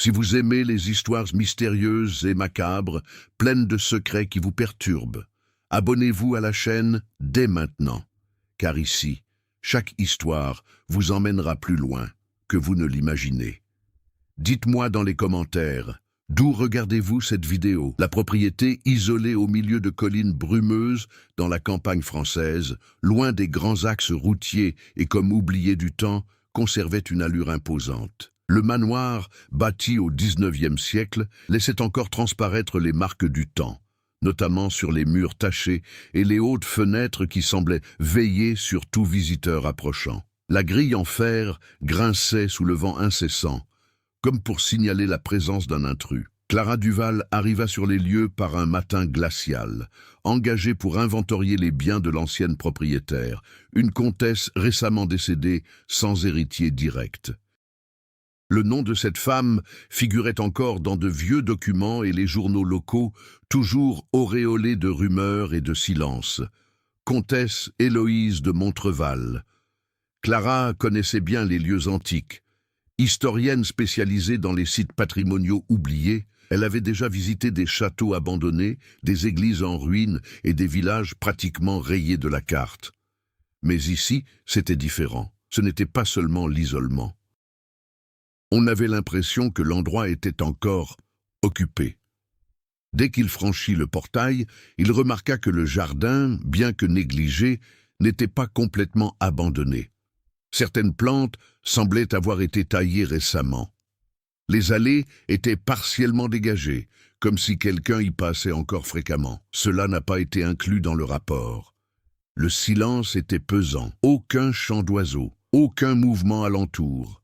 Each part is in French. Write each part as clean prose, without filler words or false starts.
Si vous aimez les histoires mystérieuses et macabres, pleines de secrets qui vous perturbent, abonnez-vous à la chaîne dès maintenant, car ici, chaque histoire vous emmènera plus loin que vous ne l'imaginez. Dites-moi dans les commentaires, d'où regardez-vous cette vidéo? La propriété isolée au milieu de collines brumeuses dans la campagne française, loin des grands axes routiers et comme oublié du temps, conservait une allure imposante. Le manoir, bâti au XIXe siècle, laissait encore transparaître les marques du temps, notamment sur les murs tachés et les hautes fenêtres qui semblaient veiller sur tout visiteur approchant. La grille en fer grinçait sous le vent incessant, comme pour signaler la présence d'un intrus. Clara Duval arriva sur les lieux par un matin glacial, engagée pour inventorier les biens de l'ancienne propriétaire, une comtesse récemment décédée sans héritier direct. Le nom de cette femme figurait encore dans de vieux documents et les journaux locaux, toujours auréolés de rumeurs et de silence. Comtesse Héloïse de Montreval. Clara connaissait bien les lieux antiques. Historienne spécialisée dans les sites patrimoniaux oubliés, elle avait déjà visité des châteaux abandonnés, des églises en ruine et des villages pratiquement rayés de la carte. Mais ici, c'était différent. Ce n'était pas seulement l'isolement. On avait l'impression que l'endroit était encore occupé. Dès qu'il franchit le portail, il remarqua que le jardin, bien que négligé, n'était pas complètement abandonné. Certaines plantes semblaient avoir été taillées récemment. Les allées étaient partiellement dégagées, comme si quelqu'un y passait encore fréquemment. Cela n'a pas été inclus dans le rapport. Le silence était pesant. Aucun chant d'oiseaux, aucun mouvement alentour.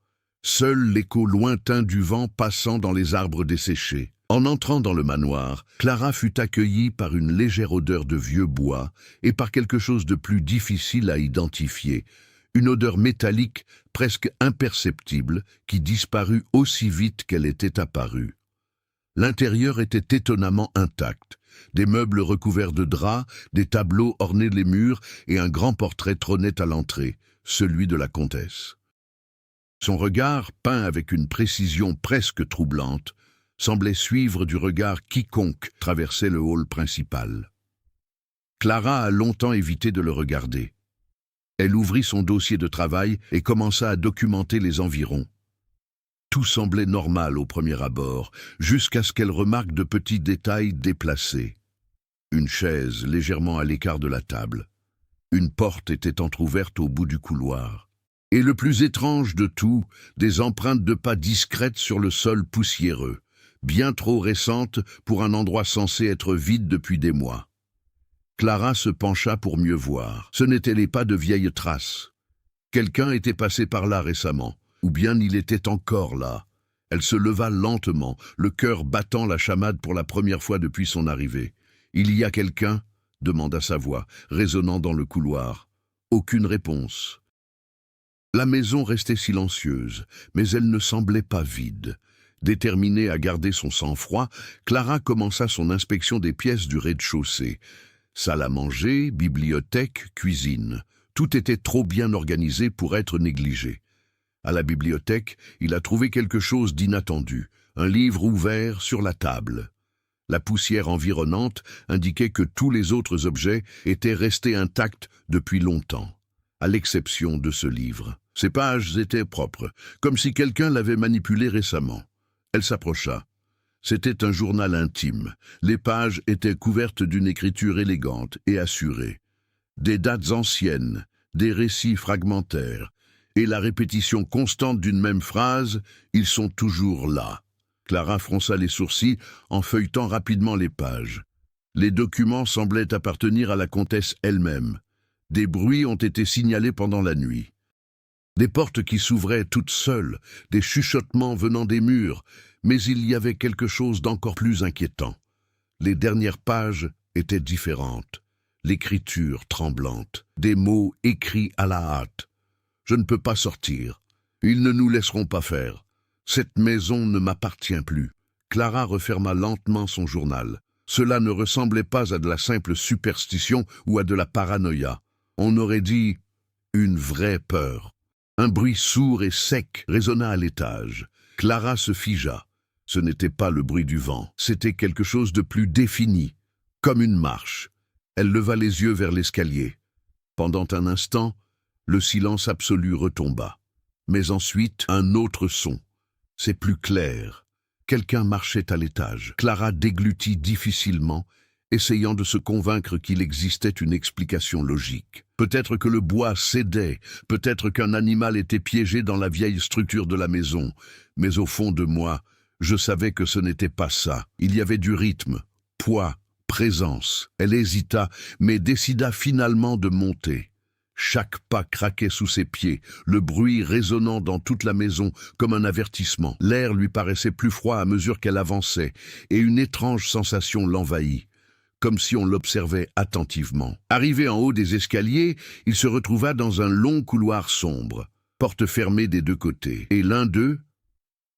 Seul l'écho lointain du vent passant dans les arbres desséchés. En entrant dans le manoir, Clara fut accueillie par une légère odeur de vieux bois et par quelque chose de plus difficile à identifier. Une odeur métallique presque imperceptible qui disparut aussi vite qu'elle était apparue. L'intérieur était étonnamment intact. Des meubles recouverts de draps, des tableaux ornaient les murs et un grand portrait trônait à l'entrée, celui de la comtesse. Son regard, peint avec une précision presque troublante, semblait suivre du regard quiconque traversait le hall principal. Clara a longtemps évité de le regarder. Elle ouvrit son dossier de travail et commença à documenter les environs. Tout semblait normal au premier abord, jusqu'à ce qu'elle remarque de petits détails déplacés. Une chaise légèrement à l'écart de la table. Une porte était entr'ouverte au bout du couloir. Et le plus étrange de tout, des empreintes de pas discrètes sur le sol poussiéreux, bien trop récentes pour un endroit censé être vide depuis des mois. Clara se pencha pour mieux voir. Ce n'étaient les pas de vieilles traces. Quelqu'un était passé par là récemment, ou bien il était encore là. Elle se leva lentement, le cœur battant la chamade pour la première fois depuis son arrivée. « Il y a quelqu'un » demanda sa voix, résonnant dans le couloir. Aucune réponse. La maison restait silencieuse, mais elle ne semblait pas vide. Déterminée à garder son sang-froid, Clara commença son inspection des pièces du rez-de-chaussée. Salle à manger, bibliothèque, cuisine. Tout était trop bien organisé pour être négligé. À la bibliothèque, il a trouvé quelque chose d'inattendu, un livre ouvert sur la table. La poussière environnante indiquait que tous les autres objets étaient restés intacts depuis longtemps, à l'exception de ce livre. Ses pages étaient propres, comme si quelqu'un l'avait manipulé récemment. Elle s'approcha. C'était un journal intime. Les pages étaient couvertes d'une écriture élégante et assurée. Des dates anciennes, des récits fragmentaires, et la répétition constante d'une même phrase « Ils sont toujours là ». Clara fronça les sourcils en feuilletant rapidement les pages. Les documents semblaient appartenir à la comtesse elle-même. Des bruits ont été signalés pendant la nuit. Des portes qui s'ouvraient toutes seules, des chuchotements venant des murs, mais il y avait quelque chose d'encore plus inquiétant. Les dernières pages étaient différentes, l'écriture tremblante, des mots écrits à la hâte. « Je ne peux pas sortir. Ils ne nous laisseront pas faire. Cette maison ne m'appartient plus. » Clara referma lentement son journal. Cela ne ressemblait pas à de la simple superstition ou à de la paranoïa. On aurait dit une vraie peur. Un bruit sourd et sec résonna à l'étage. Clara se figea. Ce n'était pas le bruit du vent, c'était quelque chose de plus défini, comme une marche. Elle leva les yeux vers l'escalier. Pendant un instant, le silence absolu retomba. Mais ensuite, un autre son. C'est plus clair. Quelqu'un marchait à l'étage. Clara déglutit difficilement, essayant de se convaincre qu'il existait une explication logique. Peut-être que le bois cédait, peut-être qu'un animal était piégé dans la vieille structure de la maison, mais au fond de moi, je savais que ce n'était pas ça. Il y avait du rythme, poids, présence. Elle hésita, mais décida finalement de monter. Chaque pas craquait sous ses pieds, le bruit résonnant dans toute la maison comme un avertissement. L'air lui paraissait plus froid à mesure qu'elle avançait, et une étrange sensation l'envahit, comme si on l'observait attentivement. Arrivé en haut des escaliers, il se retrouva dans un long couloir sombre, porte fermée des deux côtés, et l'un d'eux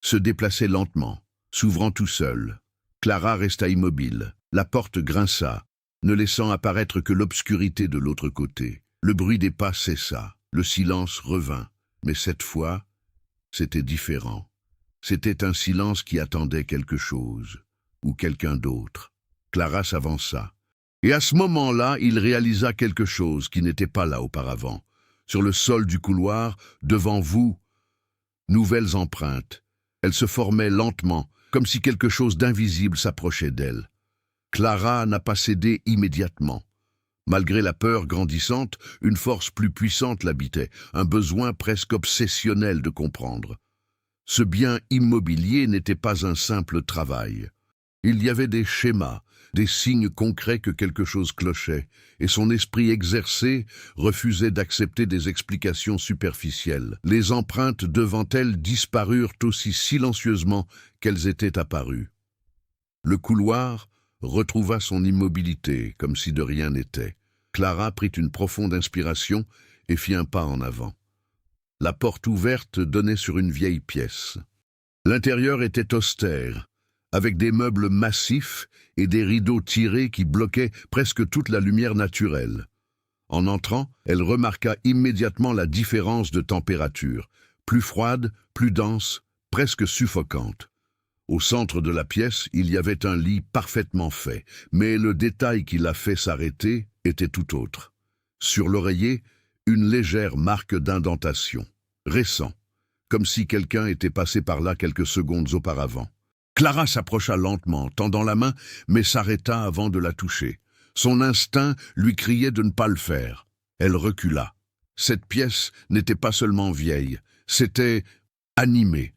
se déplaçait lentement, s'ouvrant tout seul. Clara resta immobile. La porte grinça, ne laissant apparaître que l'obscurité de l'autre côté. Le bruit des pas cessa, le silence revint, mais cette fois, c'était différent. C'était un silence qui attendait quelque chose, ou quelqu'un d'autre. Clara s'avança. Et à ce moment-là, il réalisa quelque chose qui n'était pas là auparavant. Sur le sol du couloir, devant vous, nouvelles empreintes. Elles se formaient lentement, comme si quelque chose d'invisible s'approchait d'elle. Clara n'a pas cédé immédiatement. Malgré la peur grandissante, une force plus puissante l'habitait, un besoin presque obsessionnel de comprendre. Ce bien immobilier n'était pas un simple travail. Il y avait des schémas, des signes concrets que quelque chose clochait, et son esprit exercé refusait d'accepter des explications superficielles. Les empreintes devant elle disparurent aussi silencieusement qu'elles étaient apparues. Le couloir retrouva son immobilité, comme si de rien n'était. Clara prit une profonde inspiration et fit un pas en avant. La porte ouverte donnait sur une vieille pièce. L'intérieur était austère, avec des meubles massifs et des rideaux tirés qui bloquaient presque toute la lumière naturelle. En entrant, elle remarqua immédiatement la différence de température, plus froide, plus dense, presque suffocante. Au centre de la pièce, il y avait un lit parfaitement fait, mais le détail qui l'a fait s'arrêter était tout autre. Sur l'oreiller, une légère marque d'indentation, récent, comme si quelqu'un était passé par là quelques secondes auparavant. Clara s'approcha lentement, tendant la main, mais s'arrêta avant de la toucher. Son instinct lui criait de ne pas le faire. Elle recula. Cette pièce n'était pas seulement vieille, c'était animé.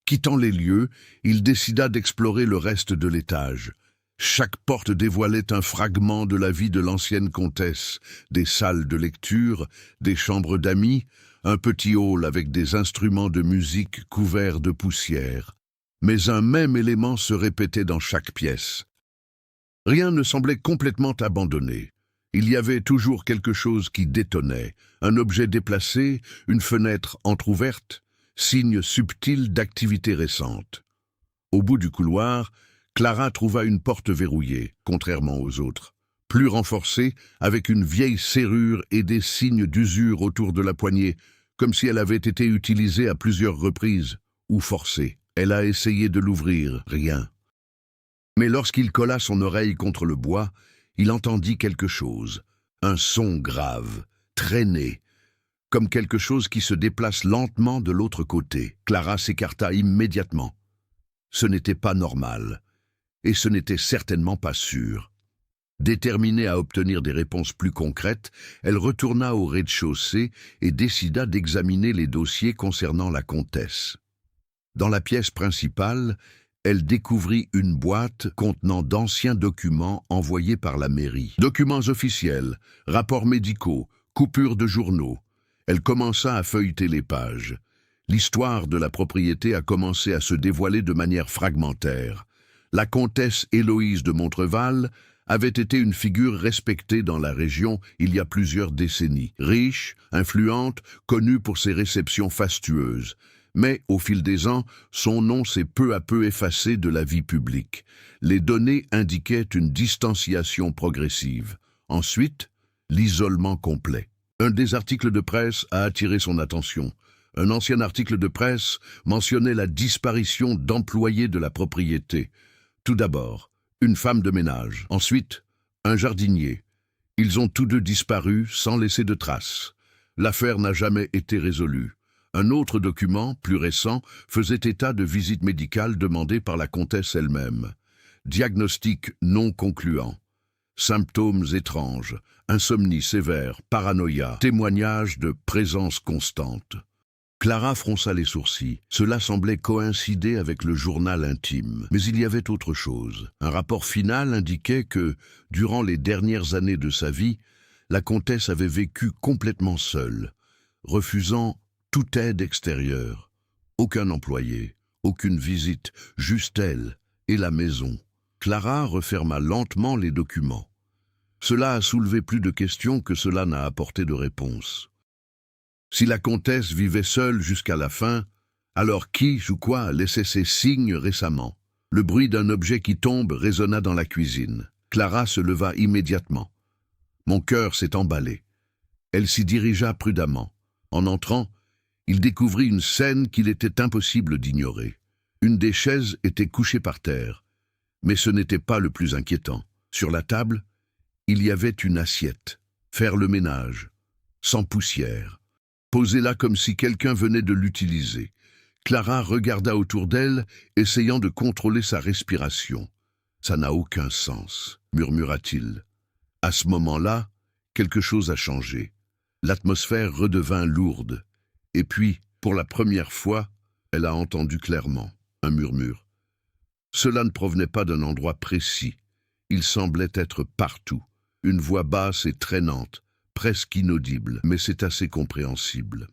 Quittant les lieux, il décida d'explorer le reste de l'étage. Chaque porte dévoilait un fragment de la vie de l'ancienne comtesse, des salles de lecture, des chambres d'amis, un petit hall avec des instruments de musique couverts de poussière. Mais un même élément se répétait dans chaque pièce. Rien ne semblait complètement abandonné. Il y avait toujours quelque chose qui détonnait, un objet déplacé, une fenêtre entr'ouverte, signe subtil d'activité récente. Au bout du couloir, Clara trouva une porte verrouillée, contrairement aux autres, plus renforcée, avec une vieille serrure et des signes d'usure autour de la poignée, comme si elle avait été utilisée à plusieurs reprises, ou forcée. Elle a essayé de l'ouvrir, rien. Mais lorsqu'il colla son oreille contre le bois, il entendit quelque chose, un son grave, traîné, comme quelque chose qui se déplace lentement de l'autre côté. Clara s'écarta immédiatement. Ce n'était pas normal, et ce n'était certainement pas sûr. Déterminée à obtenir des réponses plus concrètes, elle retourna au rez-de-chaussée et décida d'examiner les dossiers concernant la comtesse. Dans la pièce principale, elle découvrit une boîte contenant d'anciens documents envoyés par la mairie. Documents officiels, rapports médicaux, coupures de journaux. Elle commença à feuilleter les pages. L'histoire de la propriété a commencé à se dévoiler de manière fragmentaire. La comtesse Héloïse de Montreval avait été une figure respectée dans la région il y a plusieurs décennies. Riche, influente, connue pour ses réceptions fastueuses. Mais, au fil des ans, son nom s'est peu à peu effacé de la vie publique. Les données indiquaient une distanciation progressive. Ensuite, l'isolement complet. Un des articles de presse a attiré son attention. Un ancien article de presse mentionnait la disparition d'employés de la propriété. Tout d'abord, une femme de ménage. Ensuite, un jardinier. Ils ont tous deux disparu sans laisser de traces. L'affaire n'a jamais été résolue. Un autre document, plus récent, faisait état de visites médicales demandées par la comtesse elle-même. Diagnostic non concluant. Symptômes étranges, insomnie sévère, paranoïa, témoignages de présence constante. Clara fronça les sourcils. Cela semblait coïncider avec le journal intime. Mais il y avait autre chose. Un rapport final indiquait que, durant les dernières années de sa vie, la comtesse avait vécu complètement seule, refusant toute aide extérieure. Aucun employé, aucune visite, juste elle et la maison. Clara referma lentement les documents. Cela a soulevé plus de questions que cela n'a apporté de réponses. Si la comtesse vivait seule jusqu'à la fin, alors qui ou quoi laissait ses signes récemment? Le bruit d'un objet qui tombe résonna dans la cuisine. Clara se leva immédiatement. Mon cœur s'est emballé. Elle s'y dirigea prudemment. En entrant, il découvrit une scène qu'il était impossible d'ignorer. Une des chaises était couchée par terre. Mais ce n'était pas le plus inquiétant. Sur la table, il y avait une assiette. Faire le ménage. Sans poussière. Posée là comme si quelqu'un venait de l'utiliser. Clara regarda autour d'elle, essayant de contrôler sa respiration. « Ça n'a aucun sens », murmura-t-il. À ce moment-là, quelque chose a changé. L'atmosphère redevint lourde. Et puis, pour la première fois, elle a entendu clairement un murmure. Cela ne provenait pas d'un endroit précis. Il semblait être partout. Une voix basse et traînante, presque inaudible, mais c'est assez compréhensible.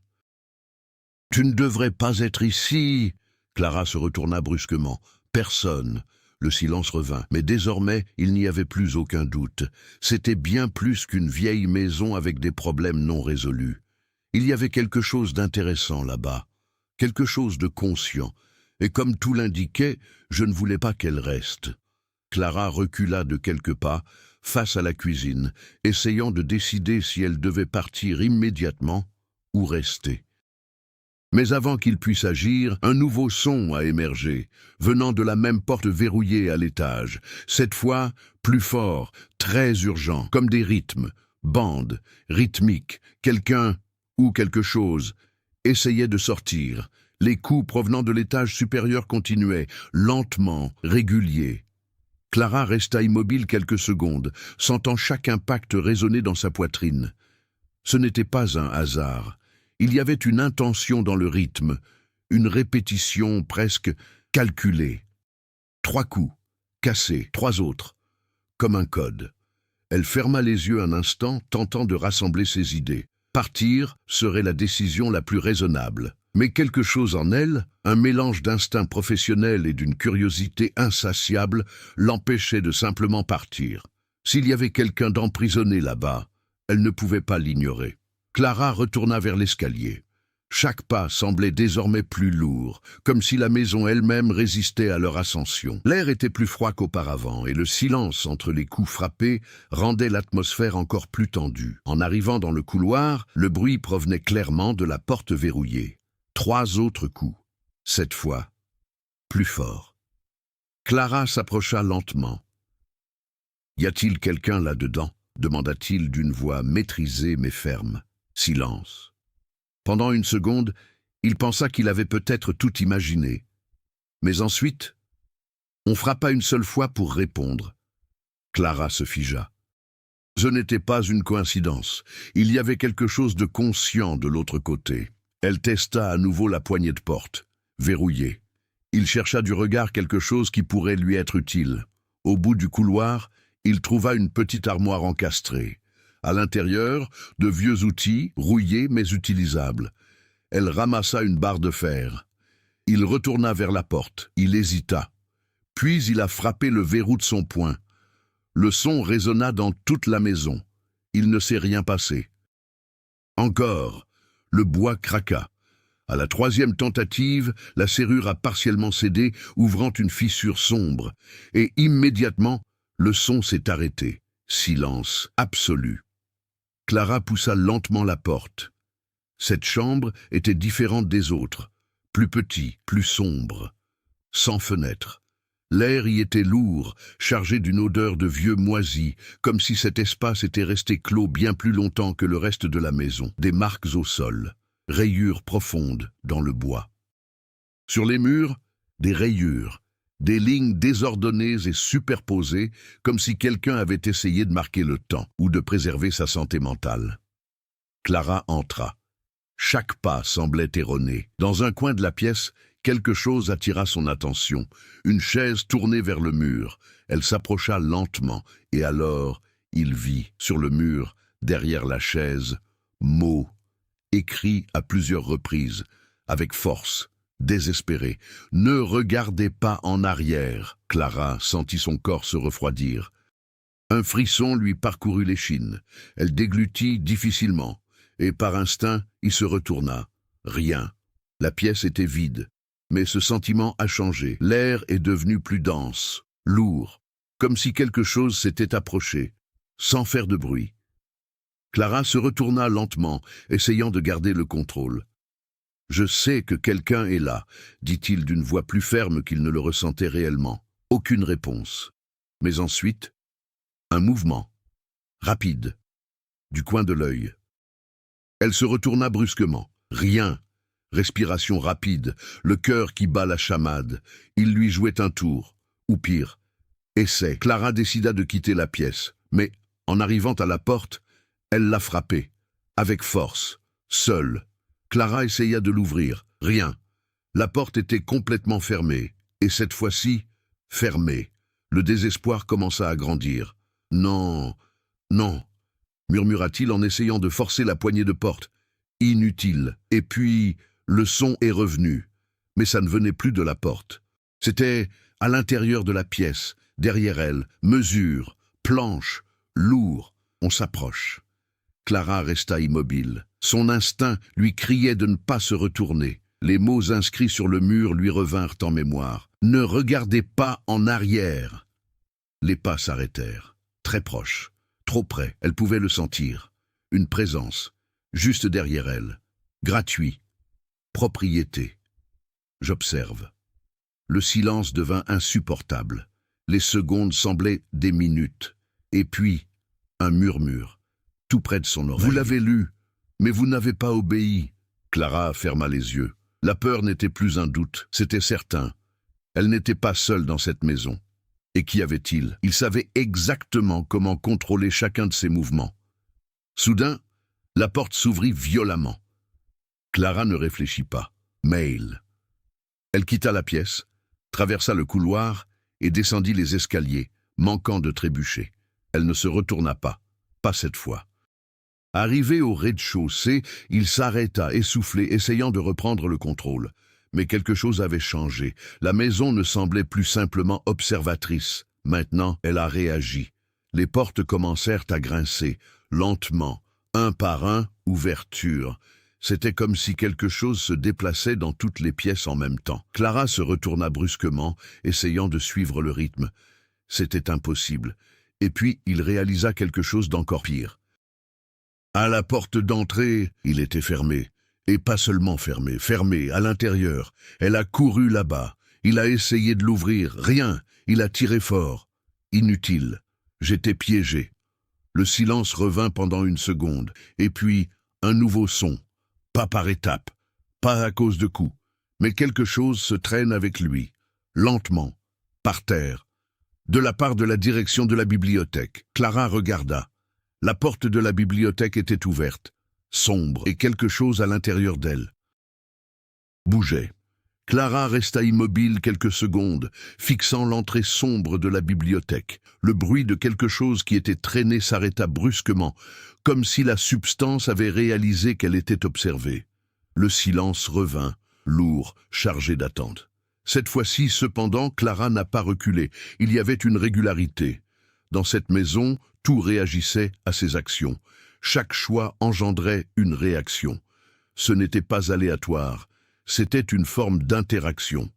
« Tu ne devrais pas être ici !» Clara se retourna brusquement. Personne. Le silence revint, mais désormais, il n'y avait plus aucun doute. C'était bien plus qu'une vieille maison avec des problèmes non résolus. Il y avait quelque chose d'intéressant là-bas, quelque chose de conscient, et comme tout l'indiquait, je ne voulais pas qu'elle reste. Clara recula de quelques pas, face à la cuisine, essayant de décider si elle devait partir immédiatement ou rester. Mais avant qu'il puisse agir, un nouveau son a émergé, venant de la même porte verrouillée à l'étage. Cette fois, plus fort, très urgent, comme des rythmes, bandes, rythmiques. Quelqu'un, ou quelque chose, essayait de sortir. Les coups provenant de l'étage supérieur continuaient, lentement, réguliers. Clara resta immobile quelques secondes, sentant chaque impact résonner dans sa poitrine. Ce n'était pas un hasard. Il y avait une intention dans le rythme, une répétition presque calculée. 3 coups, cassés, 3 autres, comme un code. Elle ferma les yeux un instant, tentant de rassembler ses idées. Partir serait la décision la plus raisonnable. Mais quelque chose en elle, un mélange d'instinct professionnel et d'une curiosité insatiable, l'empêchait de simplement partir. S'il y avait quelqu'un d'emprisonné là-bas, elle ne pouvait pas l'ignorer. Clara retourna vers l'escalier. Chaque pas semblait désormais plus lourd, comme si la maison elle-même résistait à leur ascension. L'air était plus froid qu'auparavant, et le silence entre les coups frappés rendait l'atmosphère encore plus tendue. En arrivant dans le couloir, le bruit provenait clairement de la porte verrouillée. 3 autres coups, cette fois, plus fort. Clara s'approcha lentement. « Y a-t-il quelqu'un là-dedans » demanda-t-il d'une voix maîtrisée mais ferme. Silence. Pendant une seconde, il pensa qu'il avait peut-être tout imaginé. Mais ensuite, on frappa une seule fois pour répondre. Clara se figea. Ce n'était pas une coïncidence. Il y avait quelque chose de conscient de l'autre côté. Elle testa à nouveau la poignée de porte, verrouillée. Il chercha du regard quelque chose qui pourrait lui être utile. Au bout du couloir, il trouva une petite armoire encastrée. À l'intérieur, de vieux outils, rouillés mais utilisables. Elle ramassa une barre de fer. Il retourna vers la porte. Il hésita. Puis il a frappé le verrou de son poing. Le son résonna dans toute la maison. Il ne s'est rien passé. Encore. Le bois craqua. À la 3e tentative, la serrure a partiellement cédé, ouvrant une fissure sombre. Et immédiatement, le son s'est arrêté. Silence absolu. Clara poussa lentement la porte. Cette chambre était différente des autres, plus petite, plus sombre, sans fenêtre. L'air y était lourd, chargé d'une odeur de vieux moisi, comme si cet espace était resté clos bien plus longtemps que le reste de la maison. Des marques au sol, rayures profondes dans le bois. Sur les murs, des rayures, des lignes désordonnées et superposées, comme si quelqu'un avait essayé de marquer le temps ou de préserver sa santé mentale. Clara entra. Chaque pas semblait erroné. Dans un coin de la pièce, quelque chose attira son attention. Une chaise tournée vers le mur. Elle s'approcha lentement, et alors, il vit, sur le mur, derrière la chaise, mots, écrits à plusieurs reprises, avec force, désespéré. « Ne regardez pas en arrière !» Clara sentit son corps se refroidir. Un frisson lui parcourut l'échine. Elle déglutit difficilement, et par instinct, il se retourna. Rien. La pièce était vide. Mais ce sentiment a changé. L'air est devenu plus dense, lourd, comme si quelque chose s'était approché, sans faire de bruit. Clara se retourna lentement, essayant de garder le contrôle. « Je sais que quelqu'un est là », dit-il d'une voix plus ferme qu'il ne le ressentait réellement. Aucune réponse. Mais ensuite, un mouvement, rapide, du coin de l'œil. Elle se retourna brusquement. Rien. Respiration rapide, le cœur qui bat la chamade. Il lui jouait un tour. Ou pire, essai. Clara décida de quitter la pièce. Mais, en arrivant à la porte, elle l'a frappée. Avec force. Seule. Clara essaya de l'ouvrir. Rien. La porte était complètement fermée. Et cette fois-ci, fermée. Le désespoir commença à grandir. « Non, non », murmura-t-il en essayant de forcer la poignée de porte. Inutile. Et puis, le son est revenu. Mais ça ne venait plus de la porte. C'était à l'intérieur de la pièce, derrière elle, mesure, planche, lourd. On s'approche. Clara resta immobile. Son instinct lui criait de ne pas se retourner. Les mots inscrits sur le mur lui revinrent en mémoire. « Ne regardez pas en arrière !» Les pas s'arrêtèrent. Très proche, trop près, elle pouvait le sentir. Une présence, juste derrière elle. Gratuit. Propriété. J'observe. Le silence devint insupportable. Les secondes semblaient des minutes. Et puis, un murmure, tout près de son oreille. « Vous l'avez lu, mais vous n'avez pas obéi. » Clara ferma les yeux. La peur n'était plus un doute, c'était certain. Elle n'était pas seule dans cette maison. Et qu'y avait-il? Il savait exactement comment contrôler chacun de ses mouvements. Soudain, la porte s'ouvrit violemment. Clara ne réfléchit pas. Mail. Elle quitta la pièce, traversa le couloir et descendit les escaliers, manquant de trébucher. Elle ne se retourna pas cette fois. Arrivé au rez-de-chaussée, il s'arrêta, essoufflé, essayant de reprendre le contrôle. Mais quelque chose avait changé. La maison ne semblait plus simplement observatrice. Maintenant, elle a réagi. Les portes commencèrent à grincer, lentement, un par un, ouverture. C'était comme si quelque chose se déplaçait dans toutes les pièces en même temps. Clara se retourna brusquement, essayant de suivre le rythme. C'était impossible. Et puis, il réalisa quelque chose d'encore pire. À la porte d'entrée, il était fermé. Et pas seulement fermé, fermé, à l'intérieur. Elle a couru là-bas. Il a essayé de l'ouvrir. Rien. Il a tiré fort. Inutile. J'étais piégé. Le silence revint pendant une seconde. Et puis, un nouveau son. Pas par étapes. Pas à cause de coups. Mais quelque chose se traîne avec lui. Lentement. Par terre. De la part de la direction de la bibliothèque. Clara regarda. La porte de la bibliothèque était ouverte. Sombre, et quelque chose à l'intérieur d'elle bougeait. Clara resta immobile quelques secondes, fixant l'entrée sombre de la bibliothèque. Le bruit de quelque chose qui était traîné s'arrêta brusquement, comme si la substance avait réalisé qu'elle était observée. Le silence revint, lourd, chargé d'attente. Cette fois-ci, cependant, Clara n'a pas reculé. Il y avait une régularité. Dans cette maison, tout réagissait à ses actions. Chaque choix engendrait une réaction. Ce n'était pas aléatoire, c'était une forme d'interaction.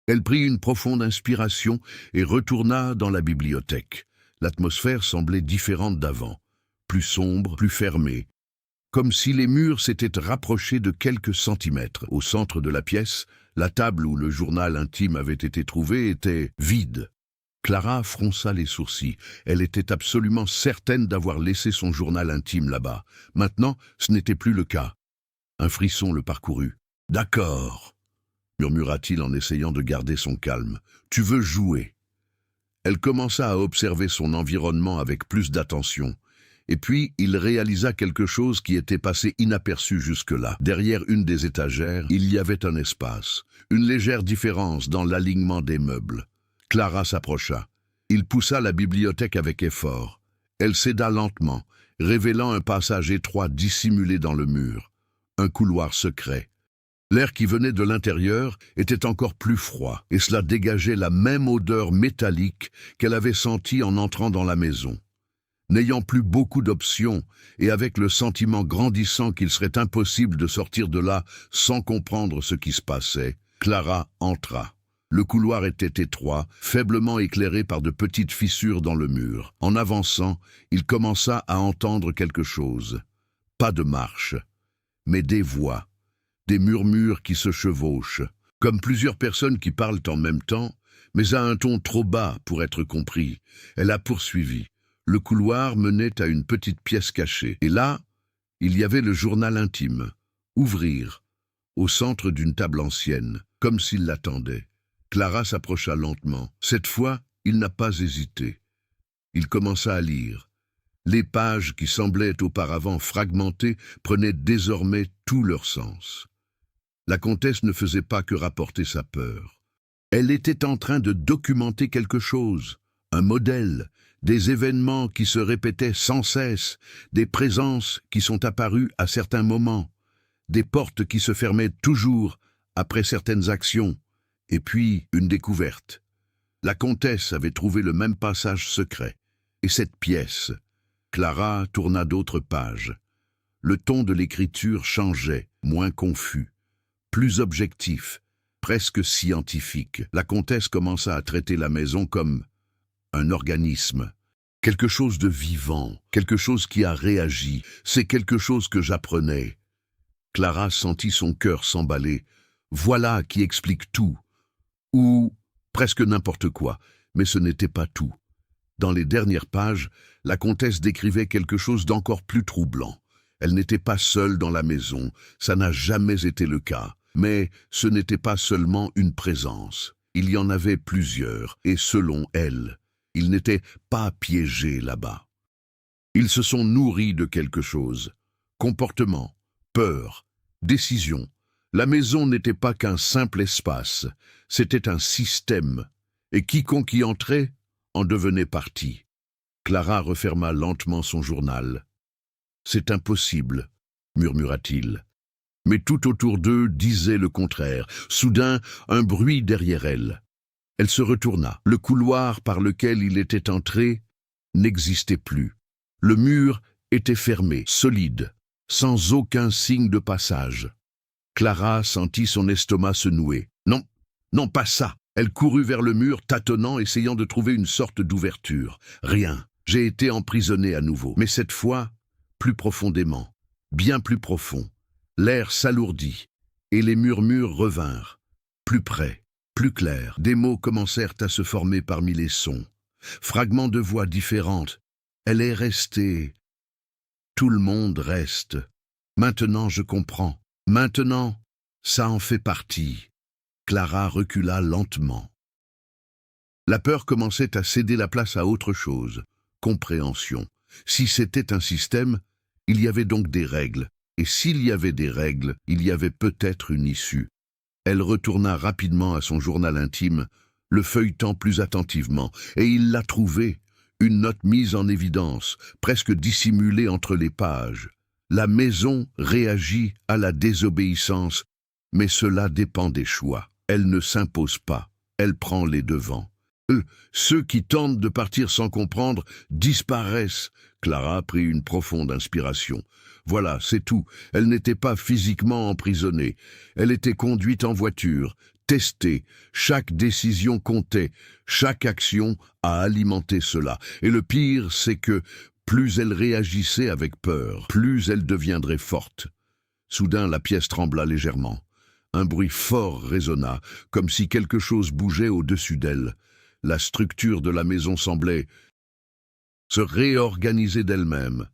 Elle prit une profonde inspiration et retourna dans la bibliothèque. L'atmosphère semblait différente d'avant, plus sombre, plus fermée. comme si les murs s'étaient rapprochés de quelques centimètres. Au centre de la pièce, la table où le journal intime avait été trouvé était vide. Clara fronça les sourcils. Elle était absolument certaine d'avoir laissé son journal intime là-bas. Maintenant, ce n'était plus le cas. Un frisson le parcourut. « D'accord, » murmura-t-il en essayant de garder son calme. « Tu veux jouer ?» Elle commença à observer son environnement avec plus d'attention. Et puis, il réalisa quelque chose qui était passé inaperçu jusque-là. Derrière une des étagères, il y avait un espace, une légère différence dans l'alignement des meubles. Clara s'approcha. Il poussa la bibliothèque avec effort. Elle céda lentement, révélant un passage étroit dissimulé dans le mur. Un couloir secret. L'air qui venait de l'intérieur était encore plus froid, et cela dégageait la même odeur métallique qu'elle avait sentie en entrant dans la maison. N'ayant plus beaucoup d'options, et avec le sentiment grandissant qu'il serait impossible de sortir de là sans comprendre ce qui se passait, Clara entra. Le couloir était étroit, faiblement éclairé par de petites fissures dans le mur. En avançant, il commença à entendre quelque chose. Pas de marche, mais des voix, des murmures qui se chevauchent, comme plusieurs personnes qui parlent en même temps, mais à un ton trop bas pour être compris. Elle a poursuivi. Le couloir menait à une petite pièce cachée. Et là, il y avait le journal intime. Ouvrir, au centre d'une table ancienne, comme s'il l'attendait. Clara s'approcha lentement. Cette fois, il n'a pas hésité. Il commença à lire. Les pages qui semblaient auparavant fragmentées prenaient désormais tout leur sens. La comtesse ne faisait pas que rapporter sa peur. Elle était en train de documenter quelque chose, un modèle, des événements qui se répétaient sans cesse, des présences qui sont apparues à certains moments, des portes qui se fermaient toujours après certaines actions, et puis une découverte. La comtesse avait trouvé le même passage secret, et cette pièce. Clara tourna d'autres pages. Le ton de l'écriture changeait, moins confus, plus objectif, presque scientifique. La comtesse commença à traiter la maison comme un organisme, quelque chose de vivant, quelque chose qui a réagi. C'est quelque chose que j'apprenais. Clara sentit son cœur s'emballer. Voilà qui explique tout. Ou presque n'importe quoi, mais ce n'était pas tout. Dans les dernières pages, la comtesse décrivait quelque chose d'encore plus troublant. Elle n'était pas seule dans la maison, ça n'a jamais été le cas. Mais ce n'était pas seulement une présence. Il y en avait plusieurs, et selon elle, ils n'étaient pas piégés là-bas. Ils se sont nourris de quelque chose. Comportement, peur, décision. La maison n'était pas qu'un simple espace, c'était un système, et quiconque y entrait en devenait partie. Clara referma lentement son journal. « C'est impossible », murmura-t-il. Mais tout autour d'eux disait le contraire. Soudain, un bruit derrière elle. Elle se retourna. Le couloir par lequel il était entré n'existait plus. Le mur était fermé, solide, sans aucun signe de passage. Clara sentit son estomac se nouer. Non, non, pas ça. Elle courut vers le mur, tâtonnant, essayant de trouver une sorte d'ouverture. Rien. J'ai été emprisonnée à nouveau. Mais cette fois, plus profondément, bien plus profond. L'air s'alourdit, et les murmures revinrent. Plus près, plus clairs, des mots commencèrent à se former parmi les sons. Fragments de voix différentes. Elle est restée. Tout le monde reste. Maintenant je comprends. Maintenant, ça en fait partie. Clara recula lentement. La peur commençait à céder la place à autre chose. Compréhension. Si c'était un système, il y avait donc des règles. Et s'il y avait des règles, il y avait peut-être une issue. Elle retourna rapidement à son journal intime, le feuilletant plus attentivement, et il l'a trouvé, une note mise en évidence, presque dissimulée entre les pages. La maison réagit à la désobéissance, mais cela dépend des choix. Elle ne s'impose pas, elle prend les devants. Ceux qui tentent de partir sans comprendre disparaissent. Clara prit une profonde inspiration. Voilà, c'est tout. Elle n'était pas physiquement emprisonnée. Elle était conduite en voiture, testée. Chaque décision comptait. Chaque action a alimenté cela. Et le pire, c'est que, Plus elle réagissait avec peur, plus elle deviendrait forte. Soudain, la pièce trembla légèrement. Un bruit fort résonna, comme si quelque chose bougeait au-dessus d'elle. La structure de la maison semblait se réorganiser d'elle-même.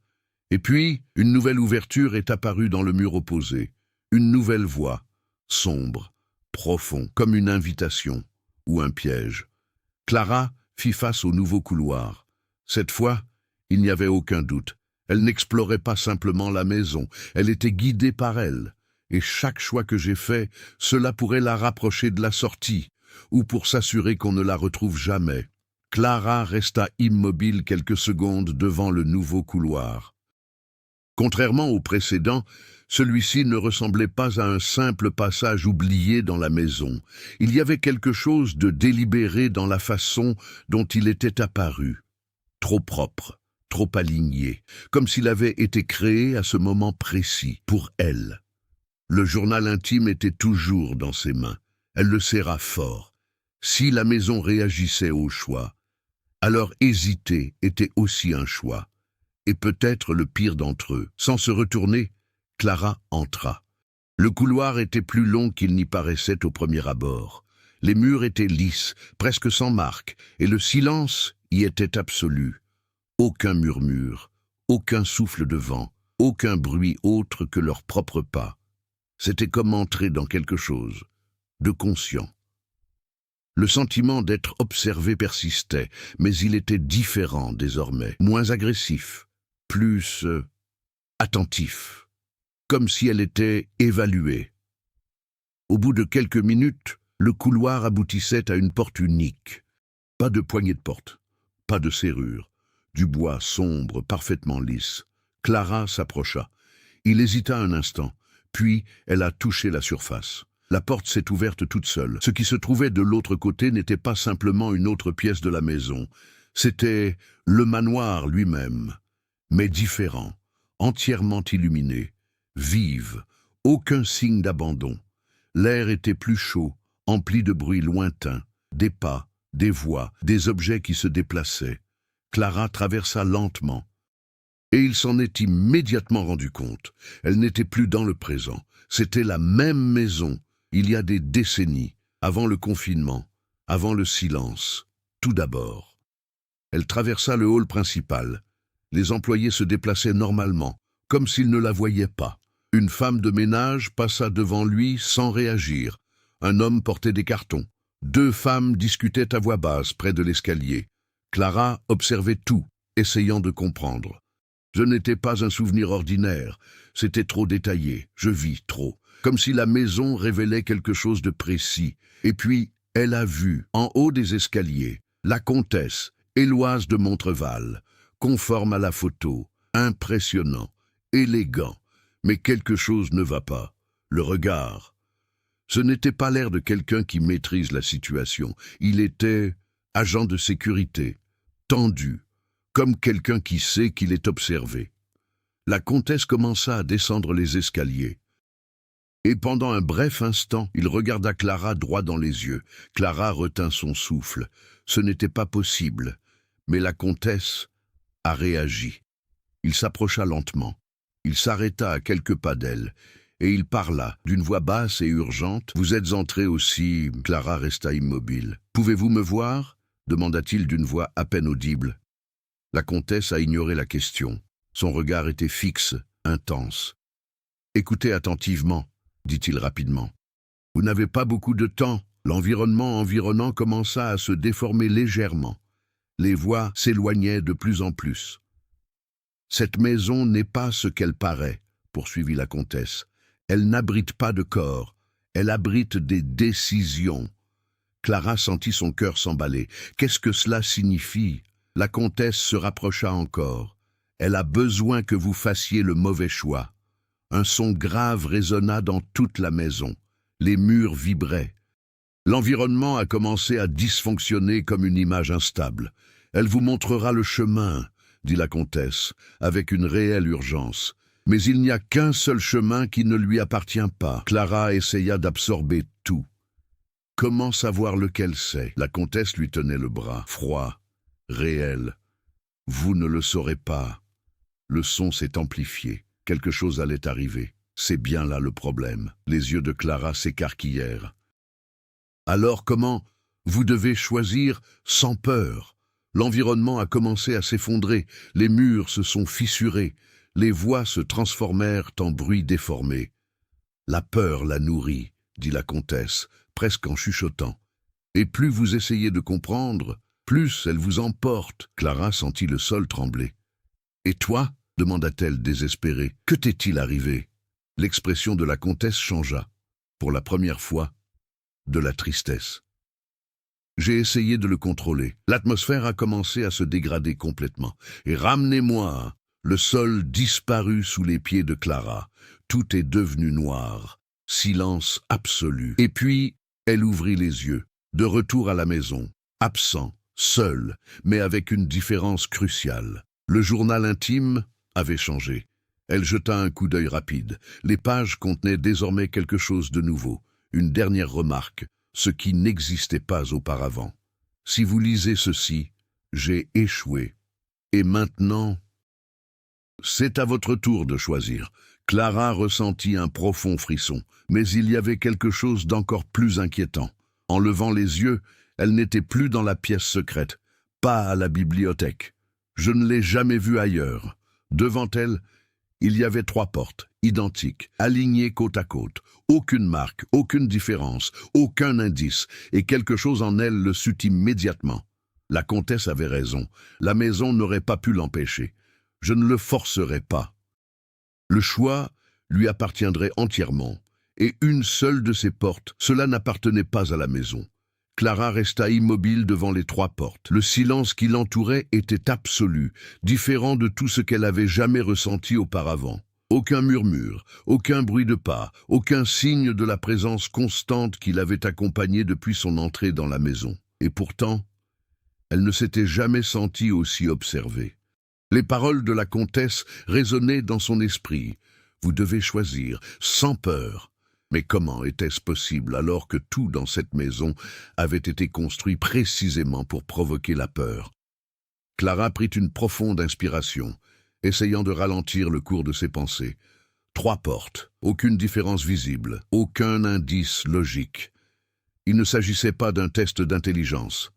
Et puis, une nouvelle ouverture est apparue dans le mur opposé. Une nouvelle voie, sombre, profond, comme une invitation ou un piège. Clara fit face au nouveau couloir. Cette fois, il n'y avait aucun doute. Elle n'explorait pas simplement la maison, elle était guidée par elle. Et chaque choix que j'ai fait, cela pourrait la rapprocher de la sortie, ou pour s'assurer qu'on ne la retrouve jamais. Clara resta immobile quelques secondes devant le nouveau couloir. Contrairement au précédent, celui-ci ne ressemblait pas à un simple passage oublié dans la maison. Il y avait quelque chose de délibéré dans la façon dont il était apparu. Trop propre, trop aligné, comme s'il avait été créé à ce moment précis, pour elle. Le journal intime était toujours dans ses mains. Elle le serra fort. Si la maison réagissait au choix, alors hésiter était aussi un choix. Et peut-être le pire d'entre eux. Sans se retourner, Clara entra. Le couloir était plus long qu'il n'y paraissait au premier abord. Les murs étaient lisses, presque sans marque, et le silence y était absolu. Aucun murmure, aucun souffle de vent, aucun bruit autre que leurs propres pas. C'était comme entrer dans quelque chose de conscient. Le sentiment d'être observé persistait, mais il était différent désormais, moins agressif, plus attentif, comme si elle était évaluée. Au bout de quelques minutes, le couloir aboutissait à une porte unique. Pas de poignée de porte, pas de serrure, du bois sombre, parfaitement lisse. Clara s'approcha. Il hésita un instant, puis elle a touché la surface. La porte s'est ouverte toute seule. Ce qui se trouvait de l'autre côté n'était pas simplement une autre pièce de la maison. C'était le manoir lui-même, mais différent, entièrement illuminé, vive, aucun signe d'abandon. L'air était plus chaud, empli de bruits lointains, des pas, des voix, des objets qui se déplaçaient. Clara traversa lentement, et il s'en est immédiatement rendu compte. Elle n'était plus dans le présent. C'était la même maison, il y a des décennies, avant le confinement, avant le silence, tout d'abord. Elle traversa le hall principal. Les employés se déplaçaient normalement, comme s'ils ne la voyaient pas. Une femme de ménage passa devant lui sans réagir. Un homme portait des cartons. 2 femmes discutaient à voix basse près de l'escalier. Clara observait tout, essayant de comprendre. Je n'étais pas un souvenir ordinaire, c'était trop détaillé, je vis trop, comme si la maison révélait quelque chose de précis. Et puis, elle a vu, en haut des escaliers, la comtesse, Éloise de Montreval, conforme à la photo, impressionnant, élégant, mais quelque chose ne va pas, le regard. Ce n'était pas l'air de quelqu'un qui maîtrise la situation, il était agent de sécurité, tendu, comme quelqu'un qui sait qu'il est observé. La comtesse commença à descendre les escaliers. Et pendant un bref instant, il regarda Clara droit dans les yeux. Clara retint son souffle. Ce n'était pas possible. Mais la comtesse a réagi. Il s'approcha lentement. Il s'arrêta à quelques pas d'elle. Et il parla, d'une voix basse et urgente. « Vous êtes entrée aussi. » Clara resta immobile. « Pouvez-vous me voir ?» demanda-t-il d'une voix à peine audible. La comtesse a ignoré la question. Son regard était fixe, intense. « Écoutez attentivement, » dit-il rapidement. « Vous n'avez pas beaucoup de temps. » L'environnement environnant commença à se déformer légèrement. Les voix s'éloignaient de plus en plus. « Cette maison n'est pas ce qu'elle paraît, » poursuivit la comtesse. « Elle n'abrite pas de corps, elle abrite des décisions. » Clara sentit son cœur s'emballer. « Qu'est-ce que cela signifie ?» La comtesse se rapprocha encore. « Elle a besoin que vous fassiez le mauvais choix. » Un son grave résonna dans toute la maison. Les murs vibraient. L'environnement a commencé à dysfonctionner comme une image instable. « Elle vous montrera le chemin, » dit la comtesse, avec une réelle urgence. Mais il n'y a qu'un seul chemin qui ne lui appartient pas. Clara essaya d'absorber tout. Comment savoir lequel c'est? La comtesse lui tenait le bras, froid, réel. Vous ne le saurez pas. Le son s'est amplifié. Quelque chose allait arriver. C'est bien là le problème. Les yeux de Clara s'écarquillèrent. Alors comment? Vous devez choisir sans peur. L'environnement a commencé à s'effondrer, les murs se sont fissurés, les voix se transformèrent en bruits déformés. La peur la nourrit, dit la comtesse, presque en chuchotant. Et plus vous essayez de comprendre, plus elle vous emporte. Clara sentit le sol trembler. Et toi? Demanda-t-elle désespérée. Que t'est-il arrivé? L'expression de la comtesse changea. Pour la première fois, de la tristesse. J'ai essayé de le contrôler. L'atmosphère a commencé à se dégrader complètement. Et ramenez-moi! Le sol disparut sous les pieds de Clara. Tout est devenu noir. Silence absolu. Et puis, elle ouvrit les yeux. De retour à la maison. Absent, seul, mais avec une différence cruciale. Le journal intime avait changé. Elle jeta un coup d'œil rapide. Les pages contenaient désormais quelque chose de nouveau. Une dernière remarque, ce qui n'existait pas auparavant. Si vous lisez ceci, j'ai échoué. Et maintenant, c'est à votre tour de choisir. Clara ressentit un profond frisson, mais il y avait quelque chose d'encore plus inquiétant. En levant les yeux, elle n'était plus dans la pièce secrète, pas à la bibliothèque. Je ne l'ai jamais vue ailleurs. Devant elle, il y avait 3 portes, identiques, alignées côte à côte. Aucune marque, aucune différence, aucun indice, et quelque chose en elle le sut immédiatement. La comtesse avait raison, la maison n'aurait pas pu l'empêcher. Je ne le forcerai pas. Le choix lui appartiendrait entièrement, et une seule de ces portes, cela n'appartenait pas à la maison. Clara resta immobile devant les 3 portes. Le silence qui l'entourait était absolu, différent de tout ce qu'elle avait jamais ressenti auparavant. Aucun murmure, aucun bruit de pas, aucun signe de la présence constante qui l'avait accompagnée depuis son entrée dans la maison. Et pourtant, elle ne s'était jamais sentie aussi observée. Les paroles de la comtesse résonnaient dans son esprit. Vous devez choisir, sans peur. Mais comment était-ce possible alors que tout dans cette maison avait été construit précisément pour provoquer la peur? Clara prit une profonde inspiration, essayant de ralentir le cours de ses pensées. 3 portes, aucune différence visible, aucun indice logique. Il ne s'agissait pas d'un test d'intelligence.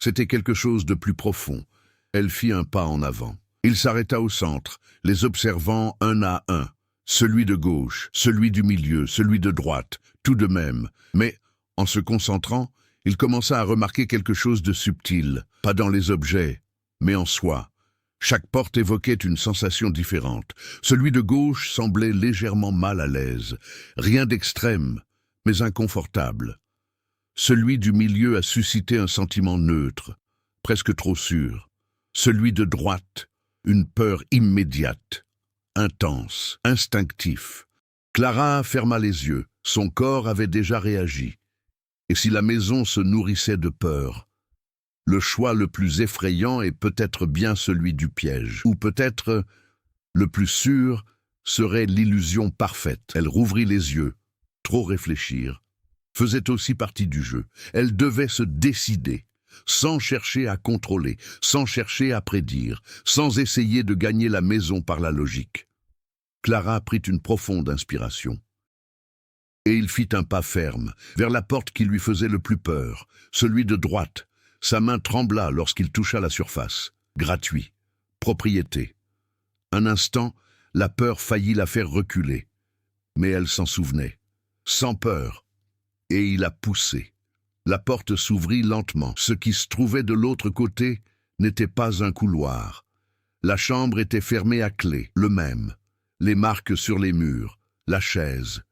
C'était quelque chose de plus profond. Elle fit un pas en avant. Il s'arrêta au centre, les observant un à un. Celui de gauche, celui du milieu, celui de droite, tout de même. Mais, en se concentrant, il commença à remarquer quelque chose de subtil, pas dans les objets, mais en soi. Chaque porte évoquait une sensation différente. Celui de gauche semblait légèrement mal à l'aise. Rien d'extrême, mais inconfortable. Celui du milieu a suscité un sentiment neutre, presque trop sûr. Celui de droite, une peur immédiate. Intense, instinctif. Clara ferma les yeux. Son corps avait déjà réagi. Et si la maison se nourrissait de peur, le choix le plus effrayant est peut-être bien celui du piège. Ou peut-être, le plus sûr, serait l'illusion parfaite. Elle rouvrit les yeux. Trop réfléchir faisait aussi partie du jeu. Elle devait se décider, sans chercher à contrôler, sans chercher à prédire, sans essayer de gagner la maison par la logique. Clara prit une profonde inspiration. Et il fit un pas ferme, vers la porte qui lui faisait le plus peur, celui de droite. Sa main trembla lorsqu'il toucha la surface. Gratuit. Propriété. Un instant, la peur faillit la faire reculer. Mais elle s'en souvenait. Sans peur. Et il a poussé. La porte s'ouvrit lentement. Ce qui se trouvait de l'autre côté n'était pas un couloir. La chambre était fermée à clé, le même. Les marques sur les murs, la chaise,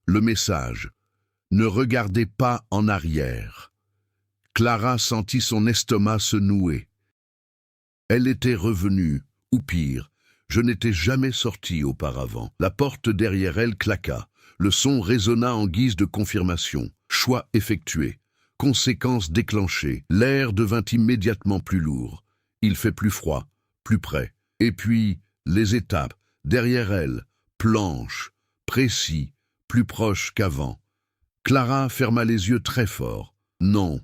le message. Ne regardez pas en arrière. Clara sentit son estomac se nouer. Elle était revenue, ou pire, je n'étais jamais sortie auparavant. La porte derrière elle claqua. Le son résonna en guise de confirmation. Choix effectué. Conséquence déclenchée. L'air devint immédiatement plus lourd. Il fait plus froid, plus près. Et puis, les étapes. Derrière elle, planche, précis, plus proche qu'avant. Clara ferma les yeux très fort. Non,